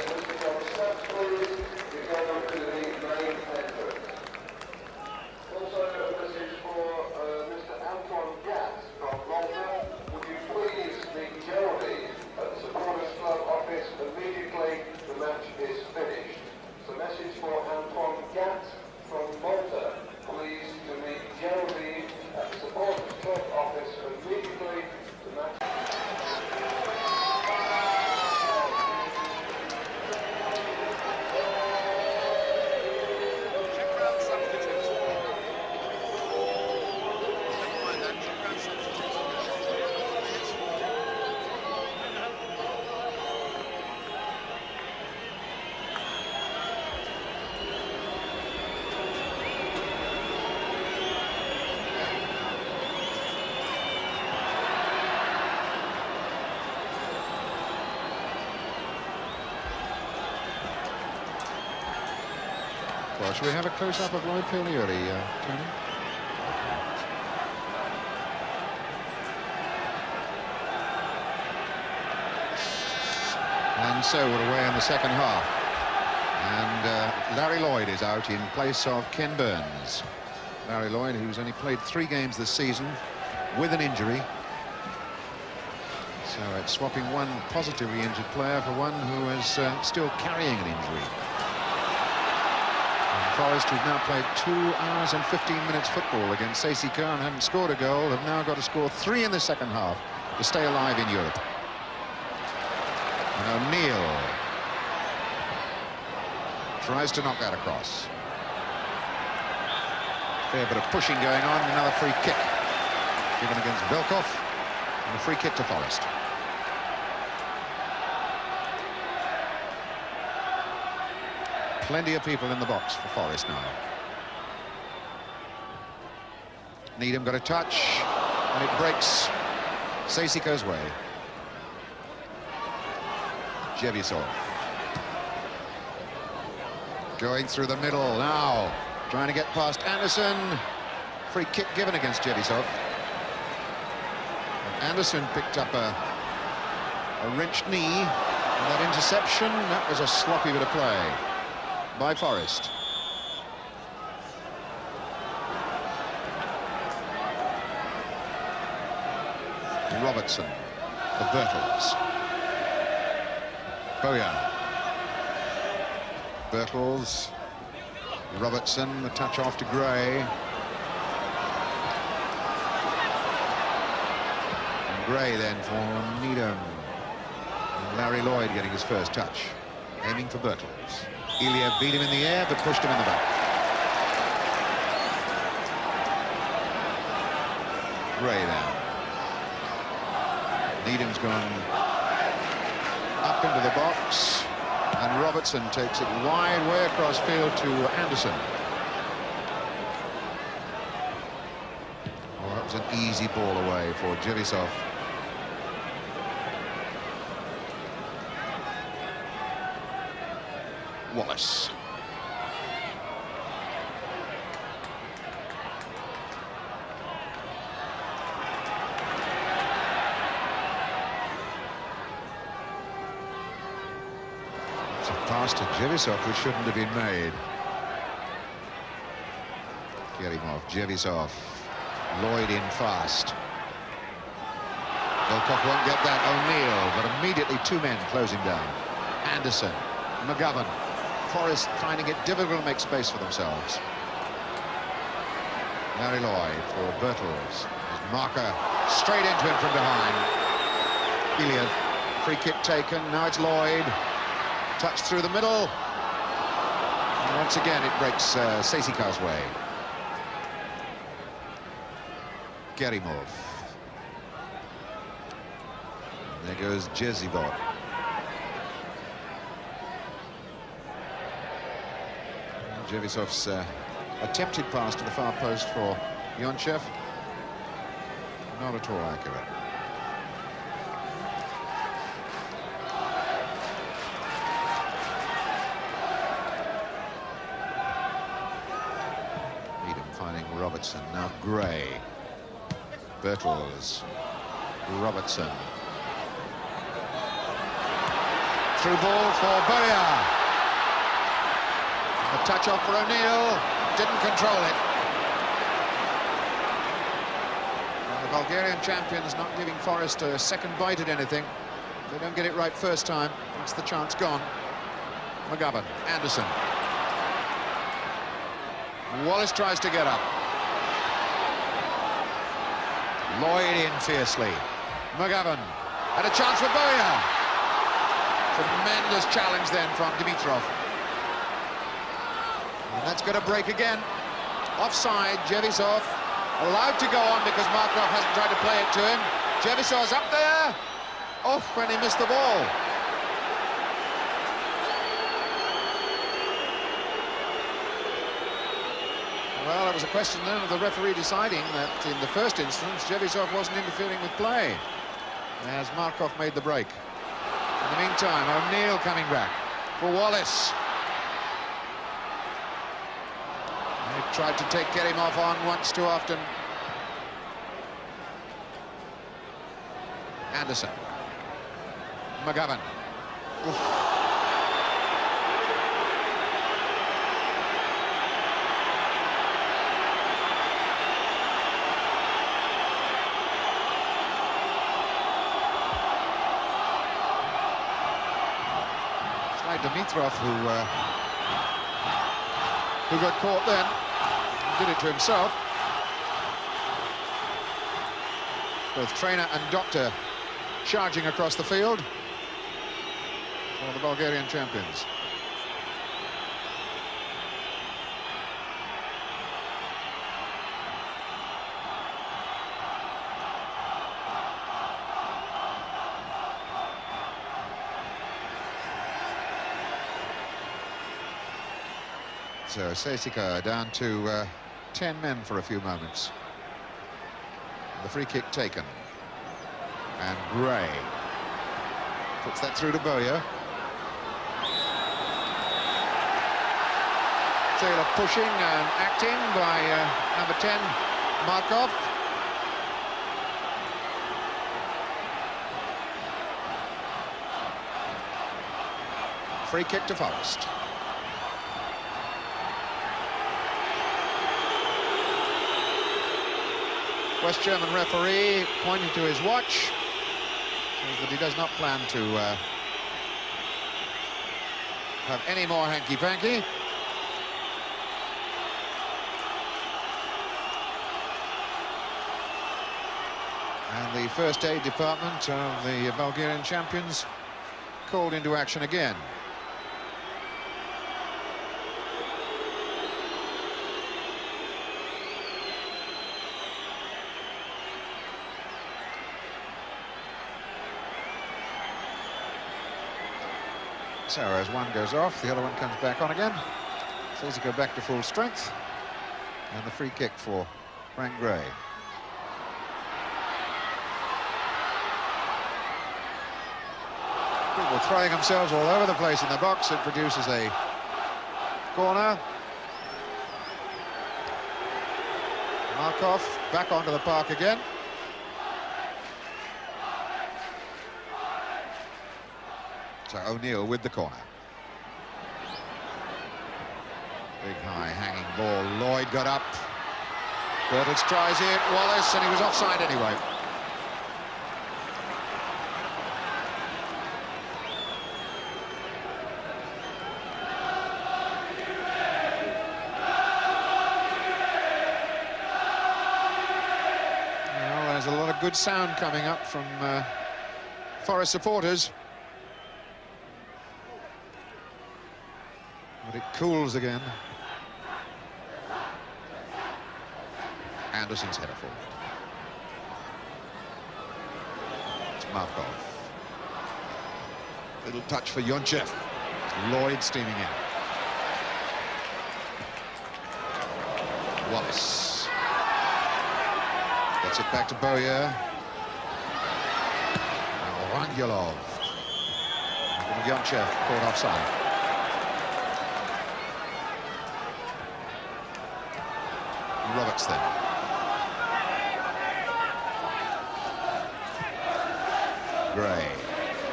Well, should we have a close-up of Lloyd Filiuri, Tony? And so we're away in the second half. And Larry Lloyd is out in place of Ken Burns. Larry Lloyd, who's only played 3 games this season with an injury. So it's swapping one positively injured player for one who is still carrying an injury. Forest, who've now played 2 hours and 15 minutes football against CSKA and haven't scored a goal, have now got to score 3 in the second half to stay alive in Europe. And O'Neill tries to knock that across. Fair bit of pushing going on. Another free kick given against Vilkov, and a free kick to Forest. Plenty of people in the box for Forest now. Needham got a touch, and it breaks CSKA's way. Jevisov. Going through the middle now, trying to get past Anderson. Free kick given against Jevisov. Anderson picked up a wrenched knee, and that interception, that was a sloppy bit of play by Forest. Robertson for Bertels. Boya. Bertels. Robertson, the touch off to Gray. And Gray then for Needham. And Larry Lloyd getting his first touch. Aiming for Bertels. Ilya beat him in the air, but pushed him in the back. Gray then. Needham's gone up into the box, and Robertson takes it wide way across field to Anderson. Oh, that was an easy ball away for Jevisov. Wallace. Pass to Jevisov, which shouldn't have been made. Kerimov, Jevisov, Lloyd in fast. Volkov won't get that. O'Neill, but immediately two men close him down. Anderson, McGovern. Forest finding it difficult to make space for themselves. Larry Lloyd for Bertels. His marker straight into him from behind. Ilya, free kick taken. Now it's Lloyd. Touch through the middle. And once again, it breaks Sesika's way. Kerimov. And there goes Jezivot. Jevisov's attempted pass to the far post for Yonchev. Not at all accurate. Robertson, now Gray. Bertels. Robertson. Through ball for Boya. A touch off for O'Neill. Didn't control it. Well, the Bulgarian champions not giving Forest a second bite at anything. If they don't get it right first time, that's the chance gone. McGovern. Anderson. Wallace tries to get up. Lloyd in fiercely. McGovern. And a chance for Boya. Tremendous challenge then from Dimitrov. And that's going to break again. Offside, Jevisov. Allowed to go on because Markov hasn't tried to play it to him. Jevisov's up there. Off when he missed the ball. Well, it was a question then of the referee deciding that in the first instance, Jevisov wasn't interfering with play, as Markov made the break. In the meantime, O'Neill coming back for Wallace. He tried to take Kerimov on once too often. Anderson. McGovern. Oof. Dimitrov, who got caught then, did it to himself. Both trainer and doctor charging across the field for the Bulgarian champions. So Sesika down to 10 men for a few moments. The free kick taken. And Gray puts that through to Boya. tale of pushing and acting by number 10, Markov. Free kick to Forest. West German referee pointing to his watch, says that he does not plan to have any more hanky-panky. And the first aid department of the Bulgarian champions called into action again. So as one goes off, the other one comes back on again. ЦСКА back to full strength. And the free kick for Frank Gray. People throwing themselves all over the place in the box. It produces a corner. Markov back onto the park again. So O'Neill with the corner. Big high hanging ball. Lloyd got up. Bertels tries it. Wallace, and he was offside anyway. Well, there's a lot of good sound coming up from Forest supporters. But it cools again. Anderson's header forward. It's Markov. Little touch for Yonchev. Lloyd steaming in. Wallace. Gets it back to Bowyer. Rangulov. Yonchev caught offside. Roberts then. Gray.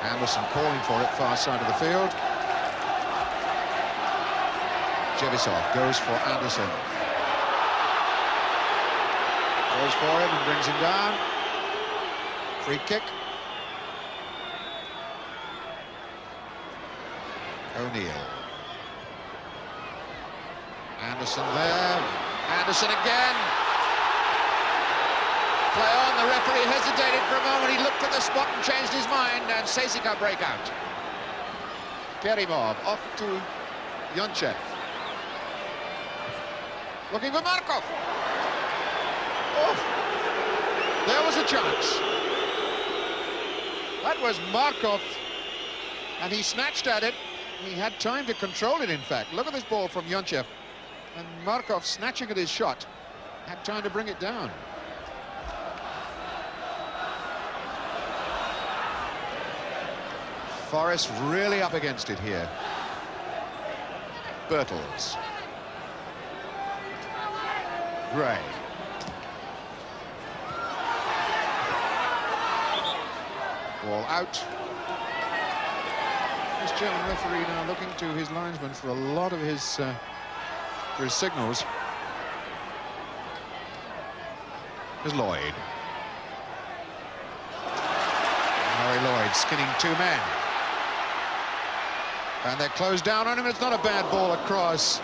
Anderson calling for it, far side of the field. Jevisov goes for Anderson. Goes for him and brings him down. Free kick. O'Neill. Anderson there. Anderson again. Play on, the referee hesitated for a moment, he looked at the spot and changed his mind, and ЦСКА break out. Kerimov off to Yonchev. Looking for Markov. Oh, there was a chance. That was Markov, and he snatched at it. He had time to control it, in fact. Look at this ball from Yonchev. And Markov snatching at his shot, had time to bring it down. Forest really up against it here. Bertels. Gray. Ball out. This German referee now looking to his linesman for a lot of his signals. There's Lloyd. Harry Lloyd skinning two men. And they're closed down on him. It's not a bad ball across.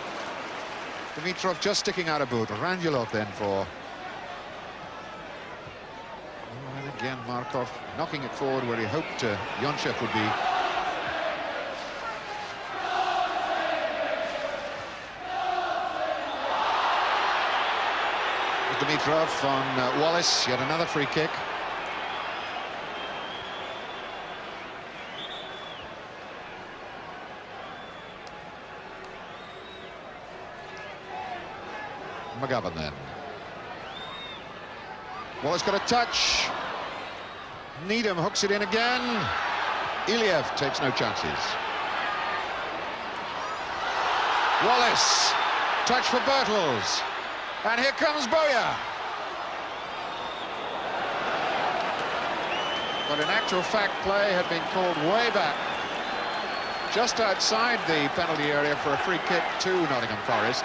Dimitrov just sticking out a boot. Rangulov then for... And again, Markov knocking it forward where he hoped Yonchev would be. Dimitrov on Wallace, yet another free kick. McGovern then. Wallace got a touch. Needham hooks it in again. Iliev takes no chances. Wallace. Touch for Bertels. And here comes Boya. But in actual fact, play had been called way back, just outside the penalty area for a free kick to Nottingham Forest.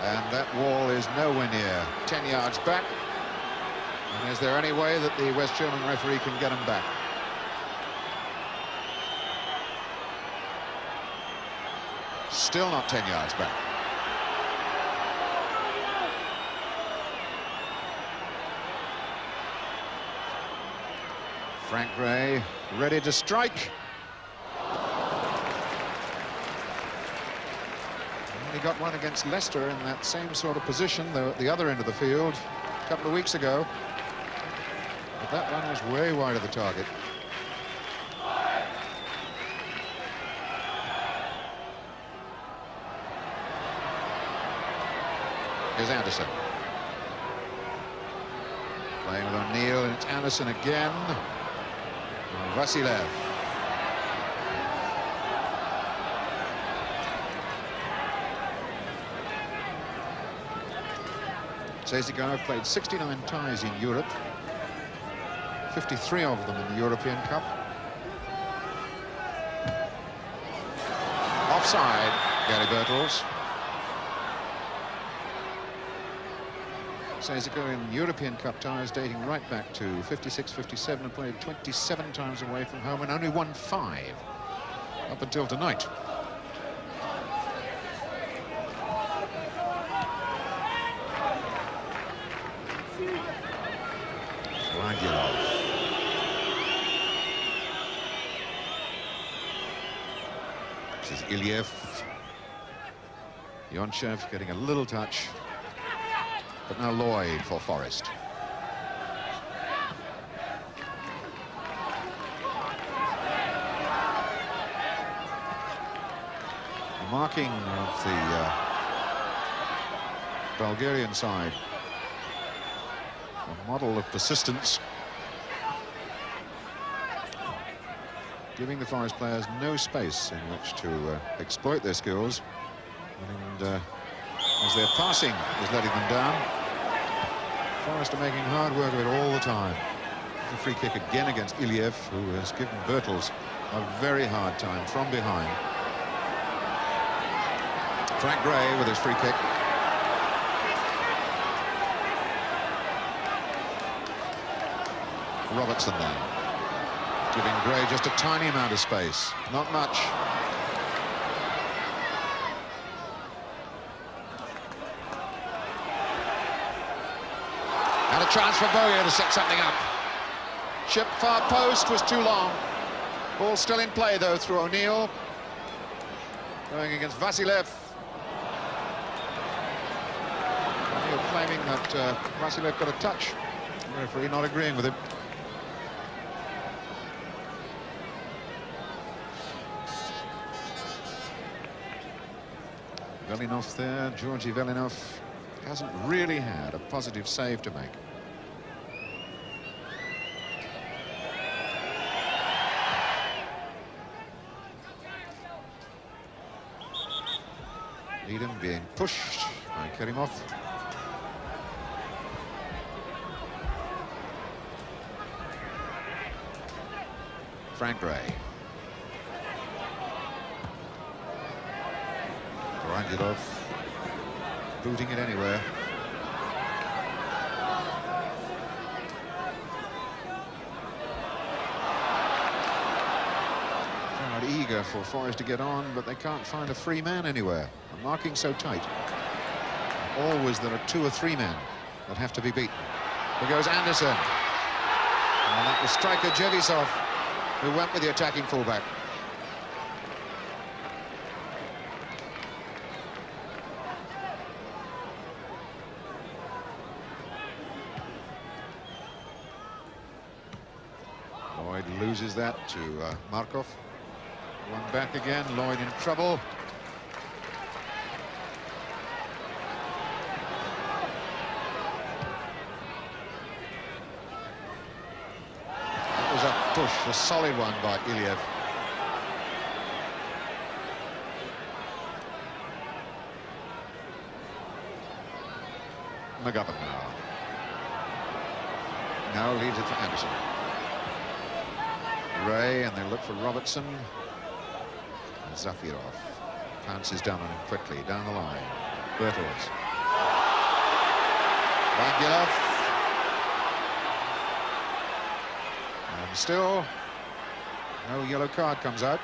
And that wall is nowhere near 10 yards back. And is there any way that the West German referee can get him back? Still not 10 yards back. Frank Gray ready to strike. He got one against Leicester in that same sort of position, though at the other end of the field, a couple of weeks ago. But that one was way wide of the target. Here's Anderson. Playing with O'Neill, and it's Anderson again. And Vasilev. ЦСКА played 69 ties in Europe, 53 of them in the European Cup. Offside, Gary Bertels. ЦСКА in European Cup ties dating right back to 56-57 and played 27 times away from home and only won 5 up until tonight. This is Iliev. Yonchev getting a little touch. But now Lloyd for Forest. The marking of the Bulgarian side. A model of persistence. Giving the Forest players no space in which to exploit their skills. And as their passing is letting them down, Forest are making hard work of it all the time. The free kick again against Iliev, who has given Bertels a very hard time from behind. Frank Gray with his free kick. Robertson then, giving Gray just a tiny amount of space, not much. And a chance for Boya to set something up. Chip far post was too long. Ball still in play though through O'Neill. Going against Vasilev. O'Neill claiming that Vasilev got a touch. The referee not agreeing with him. Velinov there, Georgi Velinov hasn't really had a positive save to make. Needham being pushed by Kerimov. Frank Gray. Angulov booting it anywhere. Crowd eager for Forest to get on, but they can't find a free man anywhere. The marking's so tight. Always there are 2 or 3 men that have to be beaten. Here goes Anderson. And that was striker Jelisov who went with the attacking fullback. Lloyd loses that to Markov. One back again, Lloyd in trouble. was a push, a solid one by Iliev. McGovern now. Now leads it for Anderson. Ray, and they look for Robertson. And Zafirov pounces down on him quickly, down the line. Bertels. Vangilov. And still, no yellow card comes out.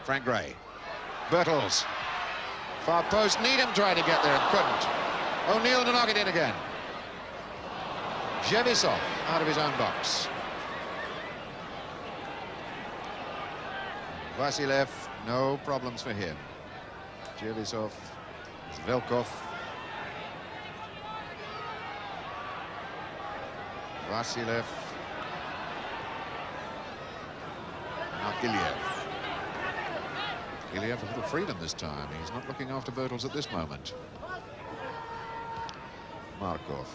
Frank Gray. Bertels. Far post. Needham tried to get there and couldn't. O'Neill to knock it in again. Jevisov out of his own box. Vasilev, no problems for him. Jevisov, Velkov. Vasilev. Now Iliev. Iliev a little freedom this time. He's not looking after Bertels at this moment. Markov.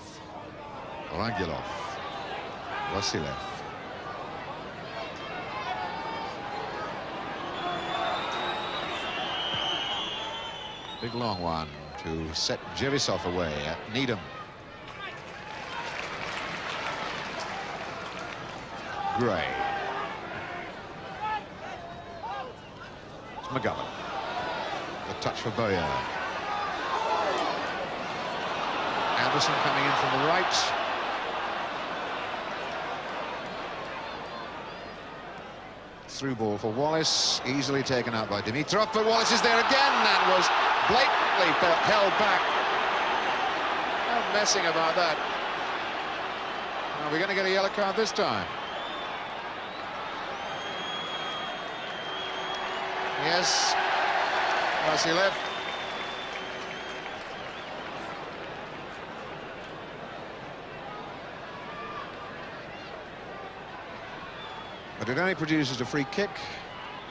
Rangilov. Vasilev. Big long one to set Jevisov away at Needham. Gray. It's McGovern. The touch for Boyer. Anderson coming in from the right. Through ball for Wallace, easily taken out by Dimitrov, but Wallace is there again and was blatantly held back. No messing about that. Are we going to get a yellow card this time? Yes, Vasilev. But it only produces a free kick.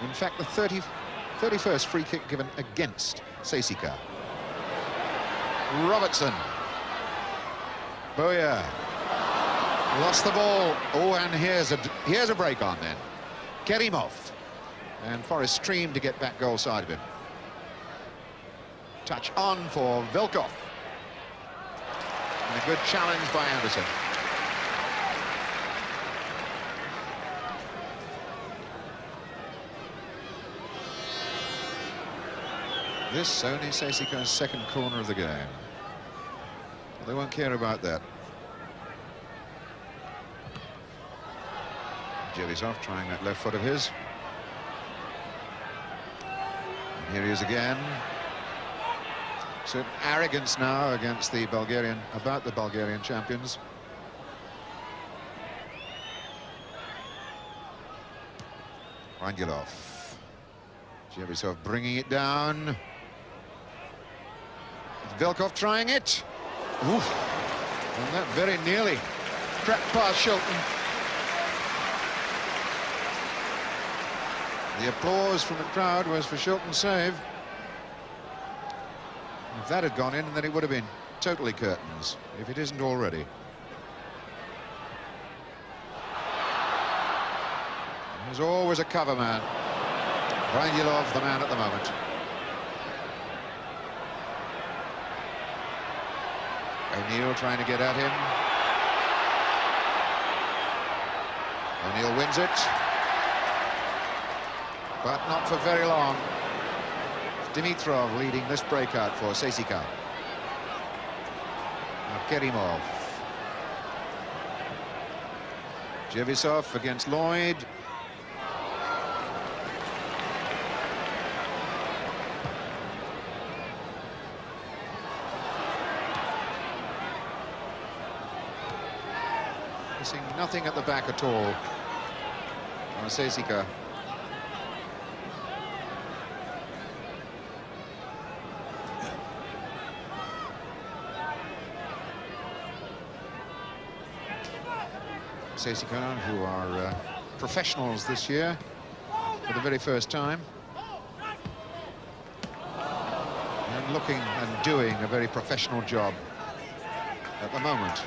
In fact, the 31st free kick given against ЦСКА. Robertson. Boyer. Lost the ball. Oh, and here's a break on then. Kerimov. And Forest streamed to get back goal side of him. Touch on for Velkov. And a good challenge by Anderson. This only ЦСКА's second corner of the game. They won't care about that. Jelisov trying that left foot of his. And here he is again. Certain arrogance now against the Bulgarian, about the Bulgarian champions. Rangilov. Jelisov bringing it down. Velkov trying it. Oof. And that very nearly crept past Shilton. The applause from the crowd was for Shilton's save. If that had gone in, then it would have been totally curtains, if it isn't already. There's always a cover man. Rangilov, the man at the moment. O'Neill trying to get at him. O'Neill wins it. But not for very long. Dimitrov leading this breakout for ЦСКА. Now Kerimov. Jevisov against Lloyd. Missing nothing at the back at all on ЦСКА. ЦСКА, who are professionals this year for the very first time. And looking and doing a very professional job at the moment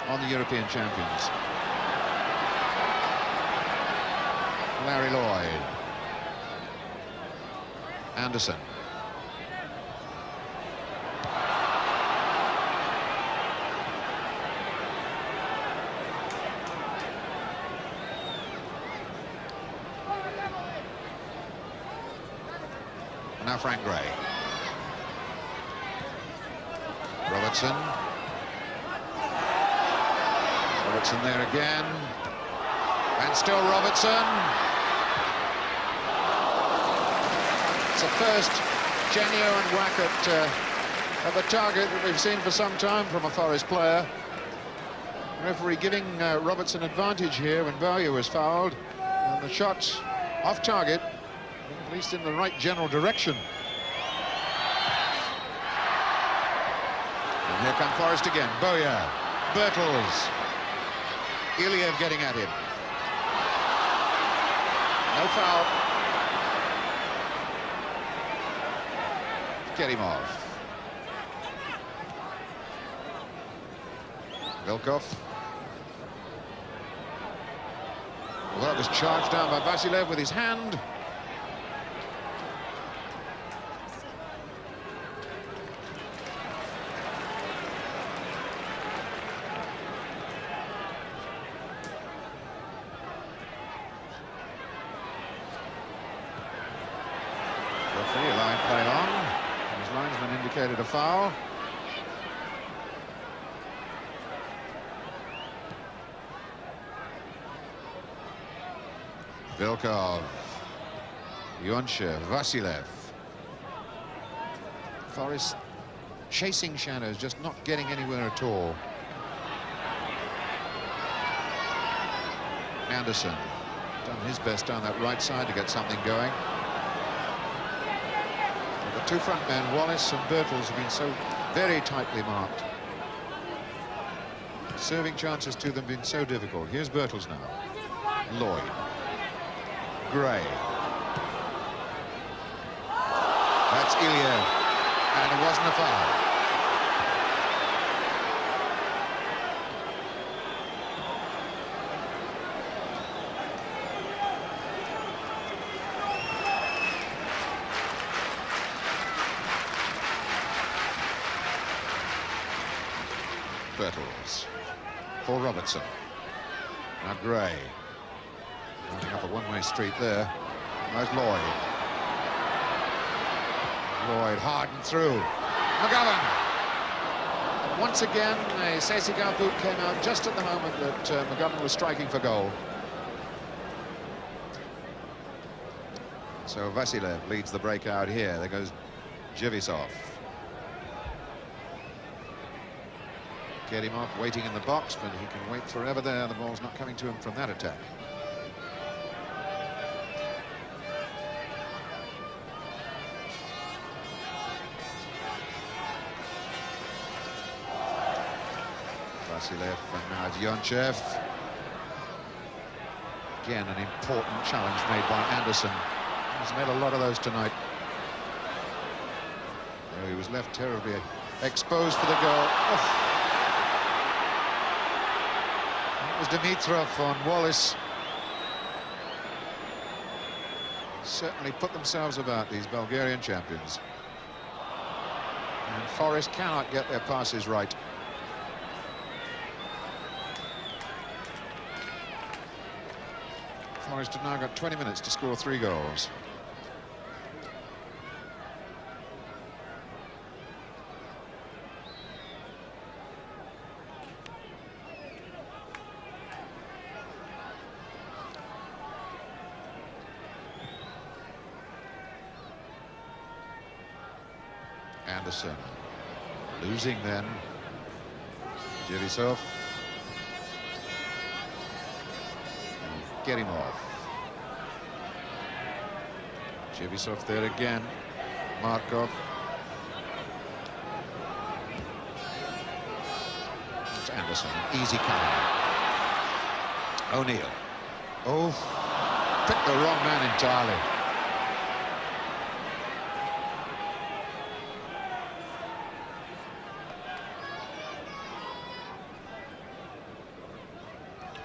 on the European champions. Larry Lloyd. Anderson. Now Frank Gray. Robertson. Robertson there again. And still Robertson. It's the first genuine whack at the target that we've seen for some time from a Forest player. Referee giving Robertson advantage here when Bowyer was fouled. And the shot off target, at least in the right general direction. And here come Forest again. Bowyer, Bertels, Iliev getting at him. No foul. Get him off. Vilkov. Well, that was charged down by Vasilev with his hand. Referee allowing play on. His linesman indicated a foul. Vilkov, Yonchev, Vasilev. Forest chasing shadows, just not getting anywhere at all. Anderson done his best down that right side to get something going. But the two front men, Wallace and Bertels, have been so very tightly marked. Serving chances to them been so difficult. Here's Bertels now. Lloyd. Gray. That's Iliev, and it wasn't a foul. Bertels for Robertson. Now Gray. Running up a one-way street there. There's Lloyd. Lloyd hard and through. McGovern. And once again, a ЦСКА boot came out just at the moment that McGovern was striking for goal. So Vasilev leads the breakout here. There goes Jevisov. Get him off, waiting in the box, but he can wait forever there. The ball's not coming to him from that attack. Vasilev, and now it's Yonchev. Again, an important challenge made by Anderson. He's made a lot of those tonight. Oh, he was left terribly exposed for the goal. Oh. That was Dimitrov on Wallace. Certainly put themselves about, these Bulgarian champions. And Forest cannot get their passes right. Forest have now got 20 minutes to score 3 goals. Anderson losing then. Jevisov. Get him off. Jevisov there again. Markov. It's Anderson, easy counter. O'Neill. Oh, picked the wrong man entirely.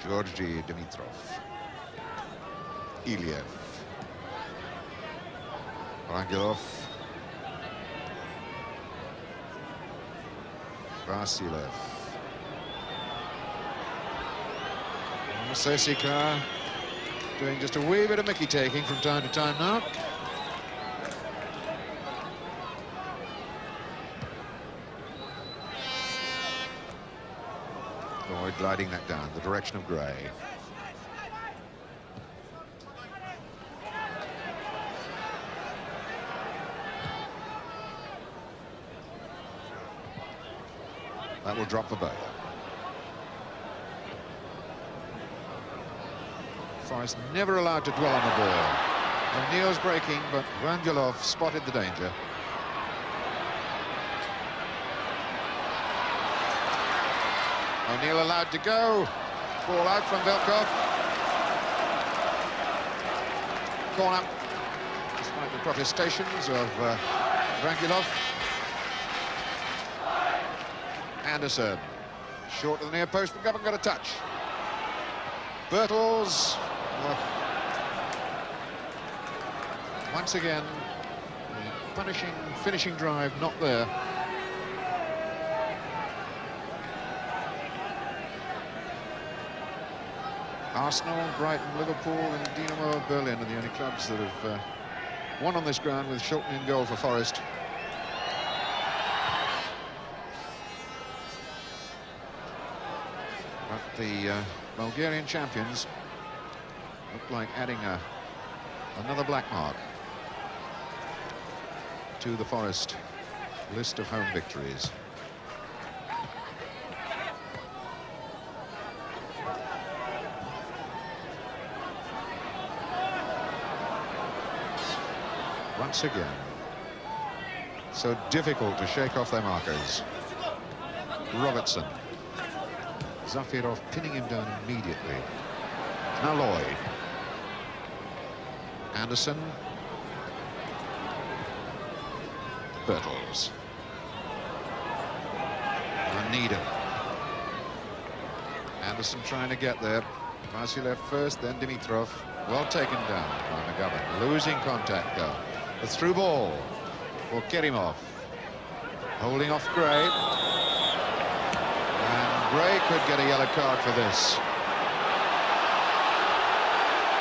Georgi Dimitrov. Iliev. Rangilov. Vasilev. ЦСКА doing just a wee bit of Mickey taking from time to time now. Lloyd gliding that down, the direction of Gray. That will drop the bowler. Forest never allowed to dwell on the ball. O'Neill's breaking, but Rangelov spotted the danger. O'Neill allowed to go. Ball out from Velkov. Corner. Despite the protestations of Rangelov. Anderson. Short of the near post, but haven't got a touch. Birtles. Once again, the punishing finishing drive not there. Arsenal, Brighton, Liverpool and Dinamo of Berlin are the only clubs that have won on this ground, with Shilton in goal for Forest. But the Bulgarian champions look like adding another black mark to the Forest list of home victories. Once again, so difficult to shake off their markers. Robertson. Zafirov pinning him down immediately. Now Lloyd. Anderson. Birtles. And Needham. Anderson trying to get there. Vasilev first, then Dimitrov. Well taken down by McGovern. Losing contact though. A through ball for Kerimov. Holding off Gray. And Gray could get a yellow card for this.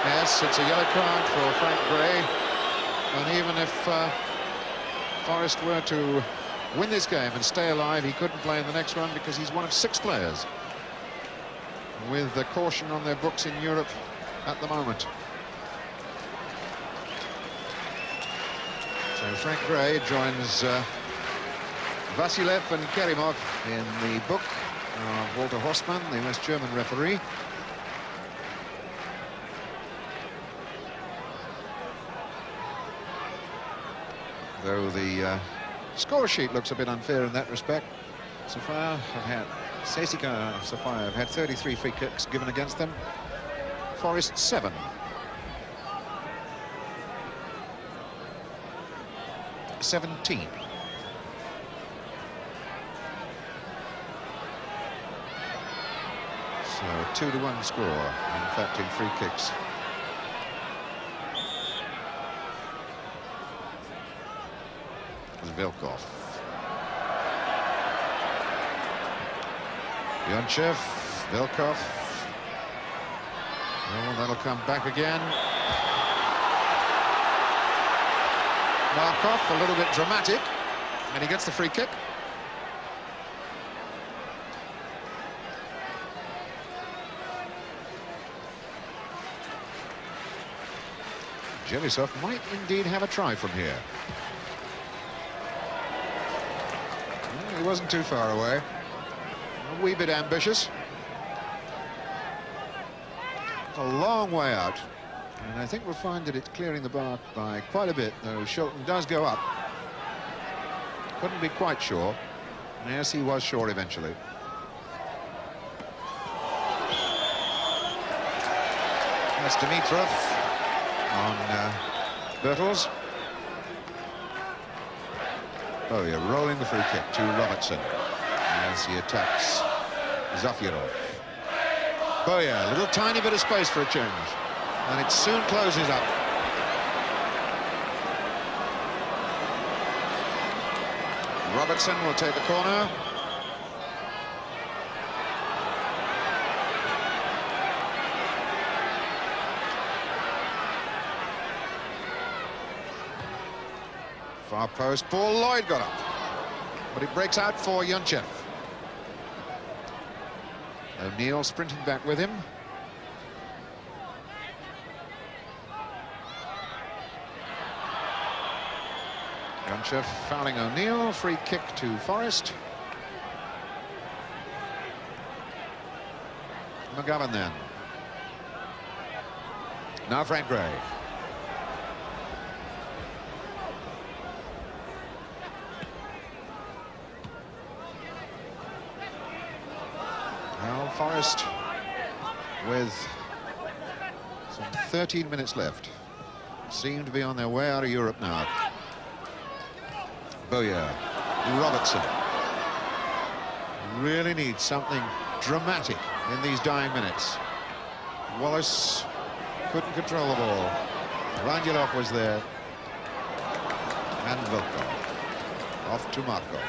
Yes, it's a yellow card for Frank Gray. And even if Forest were to win this game and stay alive, he couldn't play in the next one because he's one of 6 players with the caution on their books in Europe at the moment. So Frank Gray joins Vasilev and Kerimov in the book of Walter Horstmann, the West German referee. Though the score sheet looks a bit unfair in that respect. ЦСКА have had 33 free kicks given against them. Forest 7. So 2-1 score, in fact, in free kicks. Vilkov. Yonchev, Vilkov. Oh, that'll come back again. Markov, a little bit dramatic, and he gets the free kick. Jelisov might indeed have a try from here. Well, he wasn't too far away. A wee bit ambitious. A long way out. And I think we'll find that it's clearing the bar by quite a bit, though Shilton does go up. Couldn't be quite sure. Yes, he was sure eventually. That's Dimitrov on Birtles. Oh, yeah, rolling the free kick to Robertson as he attacks Zafirov. Boya, a little tiny bit of space for a change. And it soon closes up. Robertson will take the corner. Far post, Paul Lloyd got up. But it breaks out for Yonchev. O'Neill sprinting back with him. Yonchev fouling O'Neill, free kick to Forest. McGovern then. Now Frank Gray. Well, Forest with some 13 minutes left seem to be on their way out of Europe now. Boya, Robertson. Really needs something dramatic in these dying minutes. Wallace couldn't control the ball. Rangelov was there. And Volkov. Off to Markov.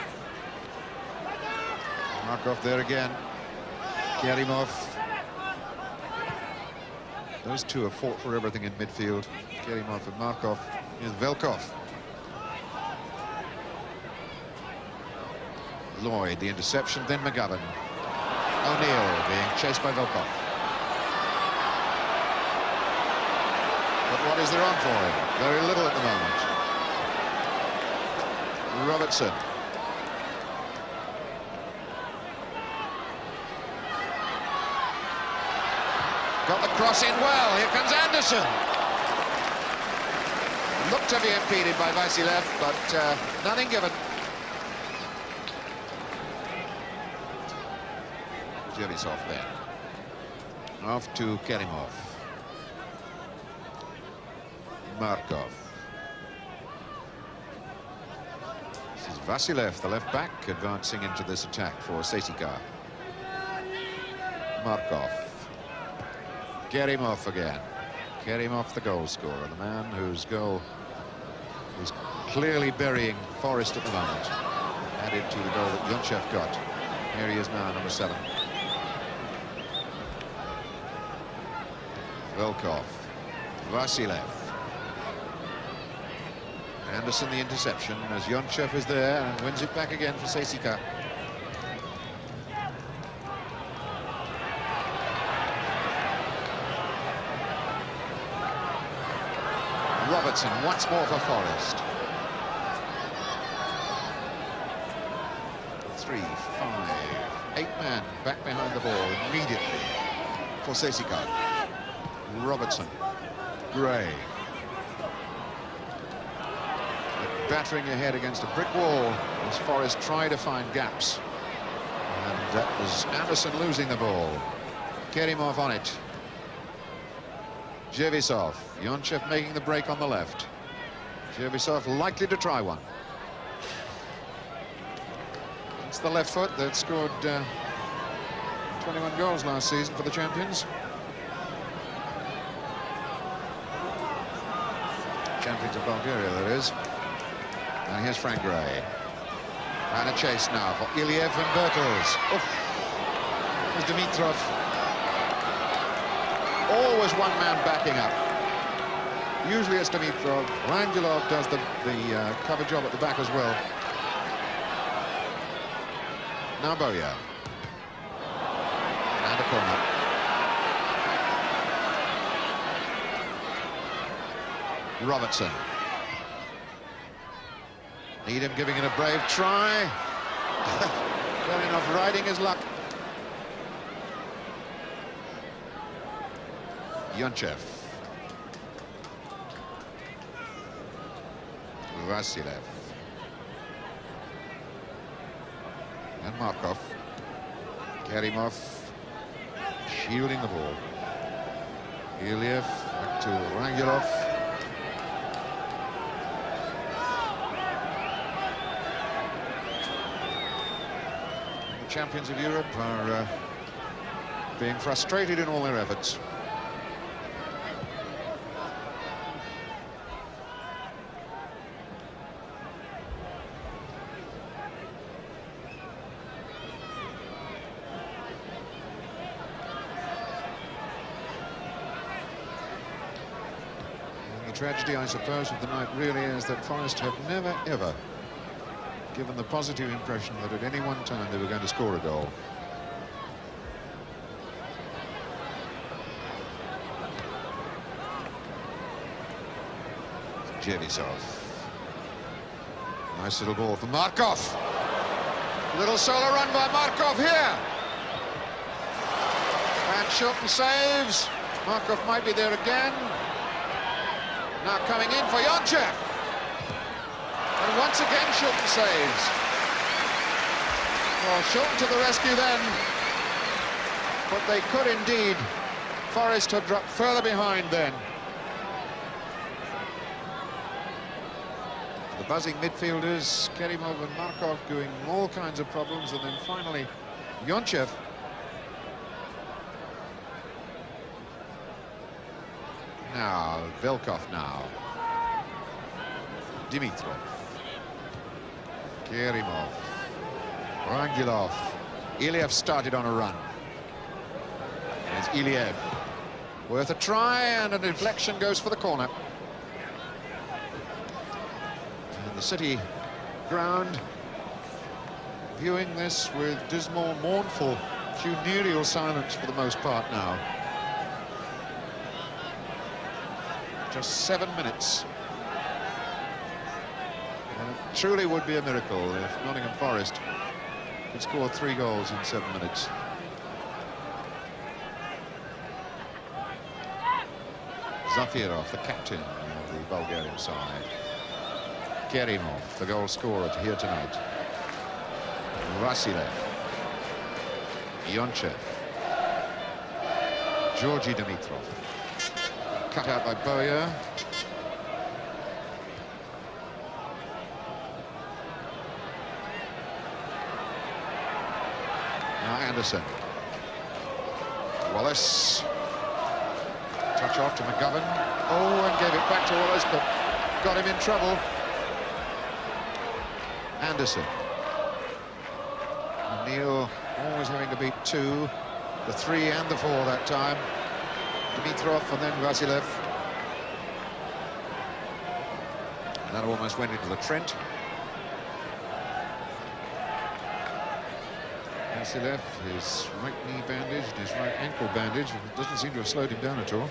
Markov there again. Kerimov. Those two have fought for everything in midfield. Kerimov and Markov. Here's Volkov. Lloyd, the interception, then McGovern. O'Neill being chased by Volkov. But what is there on for him? Very little at the moment. Robertson. Got the cross in well. Here comes Anderson. Looked to be impeded by Vasilev, but nothing given. Jevisov there. Off to Kerimov. Markov. This is Vasilev, the left back, advancing into this attack for ЦСКА. Markov. Kerimov again. Kerimov, the goal scorer, the man whose goal is clearly burying Forest at the moment. Added to the goal that Yonchev got. Here he is now, number 7. Volkov. Vasilev. Anderson the interception as Yonchev is there and wins it back again for ЦСКА. Robertson once more for Forest. 3, 5, 8 men back behind the ball immediately for ЦСКА. Robertson, Gray. Battering ahead against a brick wall as Forest try to find gaps. And that was Anderson losing the ball. Kerimov on it. Jevisov, Yonchev making the break on the left. Jevisov likely to try one. It's the left foot that scored 21 goals last season for the champions. Champions of Bulgaria, that is. And here's Frank Gray. And a chase now for Iliev and Bertels. There's Dimitrov. Always one man backing up. Usually it's Dimitrov. Rangelov does the cover job at the back as well. Now Boya. And a corner. Robertson. Needham giving it a brave try. Well enough riding his luck. Yonchev. Vasilev. And Markov. Kerimov shielding the ball. Iliev back to Rangelov. The champions of Europe are being frustrated in all their efforts. The tragedy, I suppose, of the night really is that Forest have never, ever given the positive impression that at any one time they were going to score a goal. Jevisov. Nice little ball for Markov. Little solo run by Markov here. And Shilton saves. Markov might be there again. Now coming in for Yonchev. And once again Shilton saves. Well, Shilton to the rescue then. But they could indeed. Forest had dropped further behind then. The buzzing midfielders, Kerimov and Markov, doing all kinds of problems, and then finally Yonchev. Now Velkov now. Dimitrov. Kerimov. Rangilov. Iliev started on a run. There's Iliev. Worth a try, and a deflection goes for the corner. The City ground viewing this with dismal, mournful, funereal silence for the most part now. Just 7 minutes. And it truly would be a miracle if Nottingham Forest could score 3 goals in 7 minutes. Zafirov, the captain of the Bulgarian side. Kerimov, the goal scorer here tonight. Vasilev. Yonchev. Georgi Dimitrov. Cut out by Bowyer. Now Anderson. Wallace. Touch off to McGovern. Oh, and gave it back to Wallace, but got him in trouble. Anderson. Neil always having to beat 2, the 3 and the 4 that time. Dimitrov and then Vasilev. And that almost went into the Trent. Vasilev, his right knee bandaged, his right ankle bandaged. It doesn't seem to have slowed him down at all.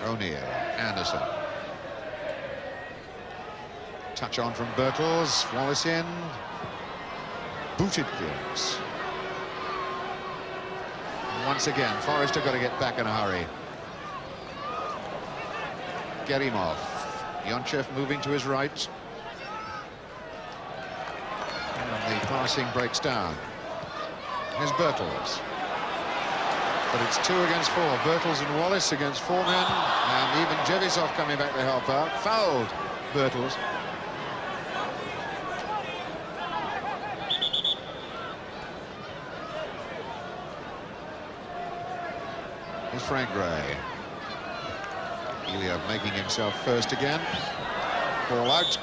O'Neill, Anderson. Touch on from Birtles, Wallace in. Booted clearance. Once again, Forest have got to get back in a hurry. Kerimov. Yonchev moving to his right. And the passing breaks down. Here's Birtles. But it's 2 against 4. Birtles and Wallace against 4 men. And even Jevisov coming back to help out. Fouled Birtles. Here's Frank Gray. Iliev making himself first again. Ball out.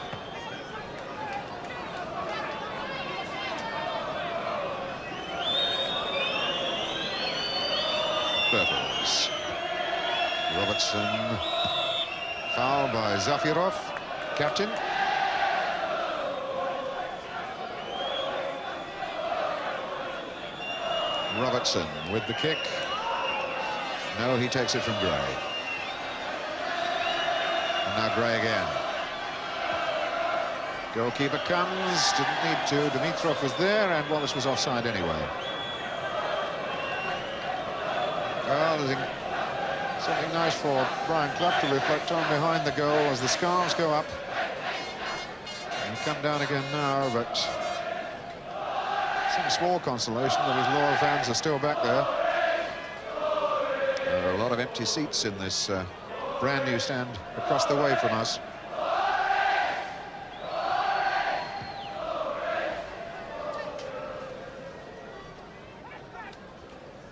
Birtles. Robertson. Foul by Zafirov, captain. Robertson with the kick. No, he takes it from Gray. And now Gray again. Goalkeeper comes, didn't need to. Dimitrov was there, and Wallace was offside anyway. Well, there's something nice for Brian Clough to reflect on behind the goal as the scarves go up. And come down again now, but some small consolation that his loyal fans are still back there. There are a lot of empty seats in this brand new stand across the way from us.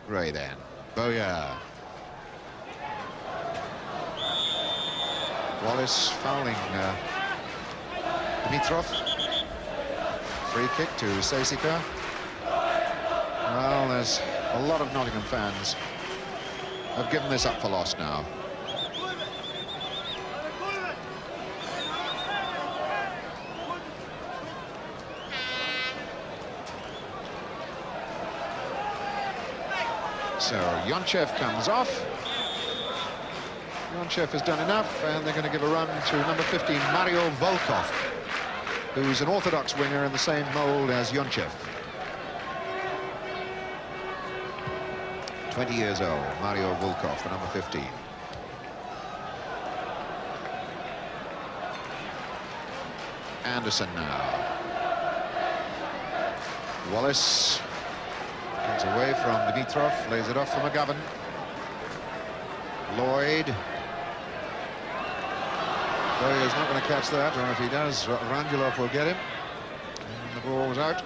Gray then. Bowyer. Wallace fouling Dimitrov. Free kick to Sesika. Well, there's a lot of Nottingham fans have given this up for lost now. So Yonchev comes off. Yonchev has done enough, and they're going to give a run to number 15, Mario Volkov, who's an orthodox winger in the same mould as Yonchev. 20 years old, Mario Volkov, the number 15. Anderson now. Wallace comes away from Dimitrov, lays it off for McGovern. Lloyd. Boyer's not going to catch that, or if he does, Rangelov will get him. And the ball was out.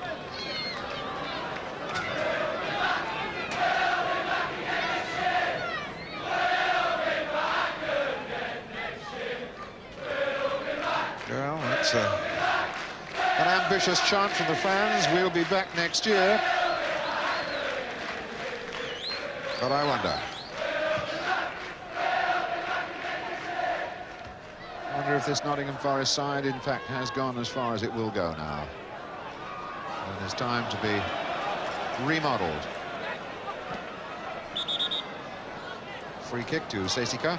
Well, that's an ambitious chant from the fans. We'll be back next year. But I wonder if this Nottingham Forest side, in fact, has gone as far as it will go now. And it's time to be remodelled. Free kick to Sesika.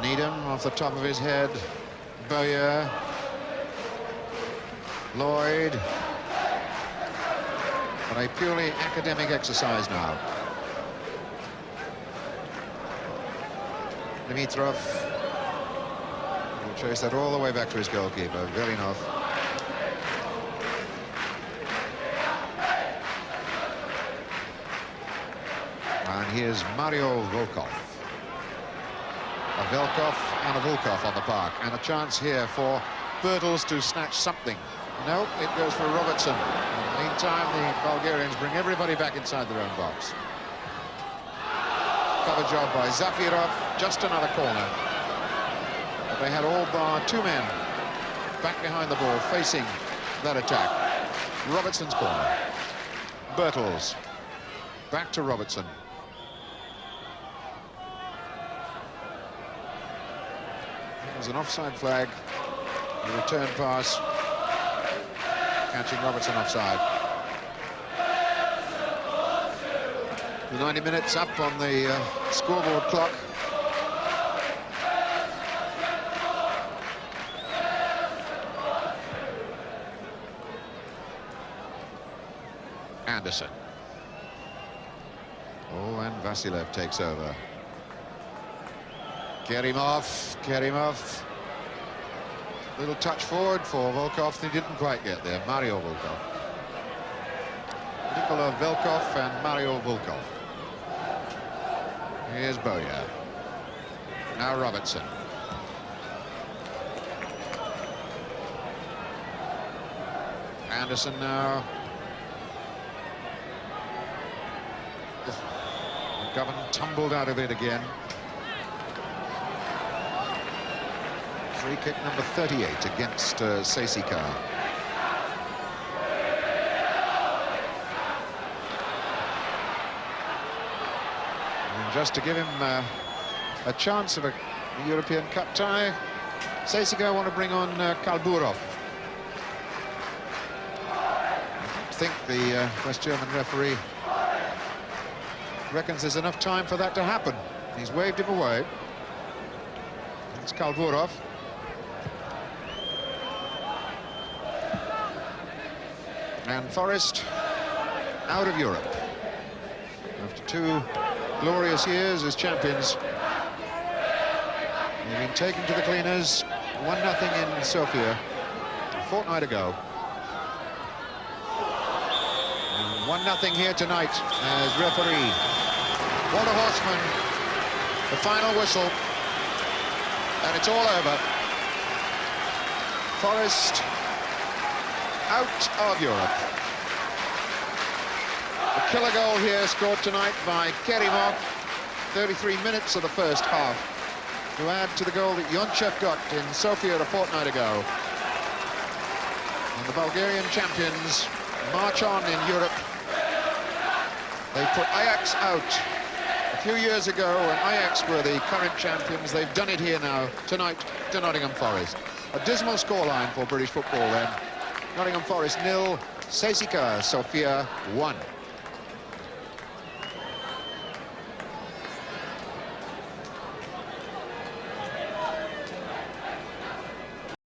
Needham off the top of his head. Bowyer. Lloyd. But a purely academic exercise now. Dimitrov will chase that all the way back to his goalkeeper, Velinov. And here's Mario Volkov. A Velkov and a Volkov on the park, and a chance here for Bertels to snatch something. No, it goes for Robertson. In the meantime, the Bulgarians bring everybody back inside their own box. Cover job by Zafirov, just another corner. But they had all bar two men back behind the ball, facing that attack. Robertson's corner. Bertels, back to Robertson. There's an offside flag, the return pass, catching Robertson offside. The 90 minutes up on the scoreboard clock. Anderson. Oh, and Vasilev takes over. Kerimov. Little touch forward for Volkov. He didn't quite get there. Mario Volkov. Nikola Velkov and Mario Volkov. Here's Bowyer. Now Robertson. Anderson now. McGovern tumbled out of it again. Free kick number 38 against Sesika. And just to give him a chance of a European Cup tie, Sesika want to bring on Kalburov. I think the West German referee reckons there's enough time for that to happen. He's waved him away. It's Kalburov. And Forest out of Europe after 2 glorious years as champions. taken to the cleaners. 1-0 in Sofia a fortnight ago. 1-0 here tonight as referee Walter Horseman, the final whistle, and it's all over. Forest out of Europe. The killer goal here scored tonight by Kerimov, 33 minutes of the first half, to add to the goal that Yonchev got in Sofia a fortnight ago. And the Bulgarian champions march on in Europe. They put Ajax out a few years ago when Ajax were the current champions. They've done it here now, tonight, to Nottingham Forest. A dismal scoreline for British football then. Nottingham Forest 0, ЦСКА Sofia 1.